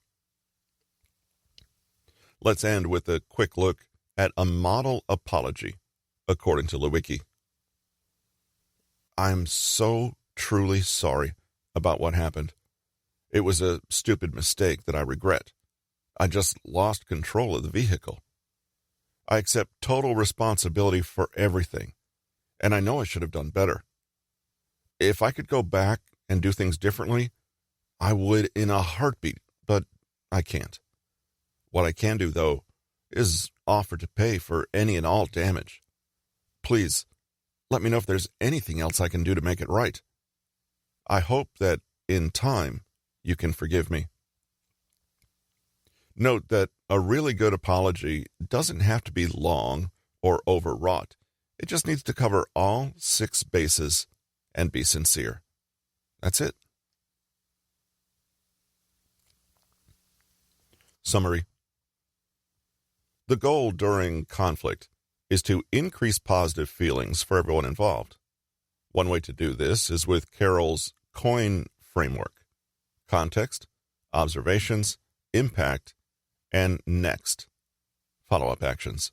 Let's end with a quick look at a model apology, according to Lewicki. I'm so truly sorry about what happened. It was a stupid mistake that I regret. I just lost control of the vehicle. I accept total responsibility for everything, and I know I should have done better. If I could go back and do things differently, I would in a heartbeat, but I can't. What I can do, though, is offer to pay for any and all damage. Please, let me know if there's anything else I can do to make it right. I hope that, in time, you can forgive me. Note that a really good apology doesn't have to be long or overwrought. It just needs to cover all 6 bases and be sincere. That's it. Summary. The goal during conflict is to increase positive feelings for everyone involved. One way to do this is with Carroll's COIN framework: context, observations, impact, and next, follow-up actions.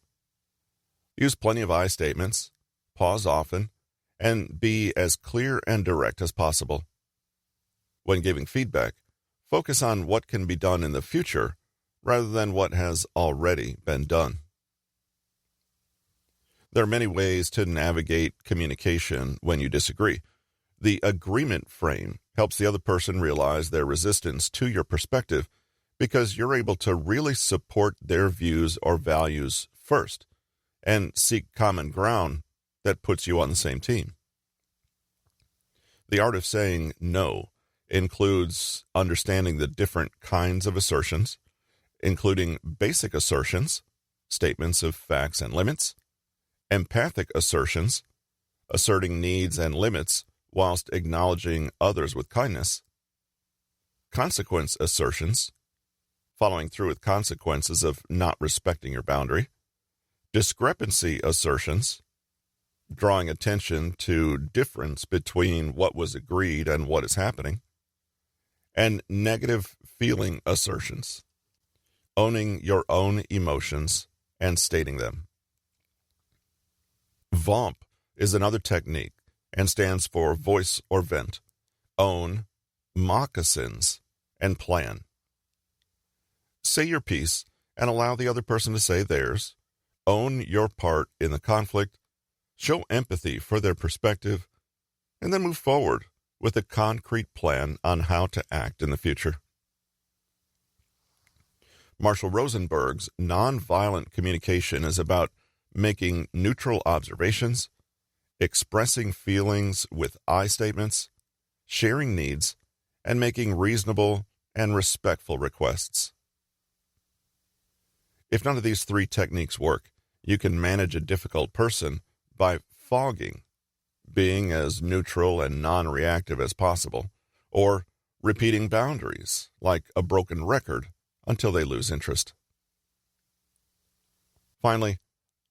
Use plenty of I statements, pause often, and be as clear and direct as possible. When giving feedback, focus on what can be done in the future rather than what has already been done. There are many ways to navigate communication when you disagree. The agreement frame helps the other person realize their resistance to your perspective because you're able to really support their views or values first and seek common ground that puts you on the same team. The art of saying no includes understanding the different kinds of assertions, including basic assertions, statements of facts and limits, empathic assertions, asserting needs and limits whilst acknowledging others with kindness, consequence assertions, following through with consequences of not respecting your boundary, discrepancy assertions, drawing attention to difference between what was agreed and what is happening, and negative feeling assertions, owning your own emotions and stating them. VOMP is another technique and stands for voice or vent, own, moccasins, and plan. Say your piece and allow the other person to say theirs. Own your part in the conflict, show empathy for their perspective, and then move forward with a concrete plan on how to act in the future. Marshall Rosenberg's nonviolent communication is about making neutral observations, expressing feelings with I statements, sharing needs, and making reasonable and respectful requests. If none of these 3 techniques work, you can manage a difficult person by fogging, being as neutral and non-reactive as possible, or repeating boundaries like a broken record until they lose interest. Finally,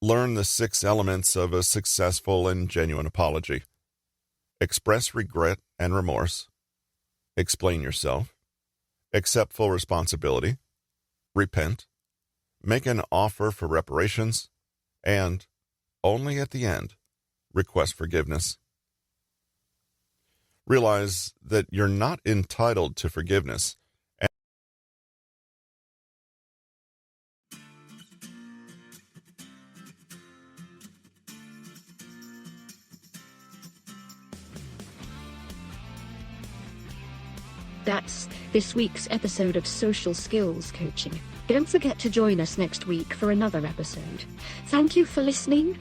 learn the 6 elements of a successful and genuine apology. Express regret and remorse. explain yourself, accept full responsibility, repent, make an offer for reparations, and, only at the end, request forgiveness. Realize that you're not entitled to forgiveness.
That's this week's episode of Social Skills Coaching. Don't forget to join us next week for another episode. Thank you for listening.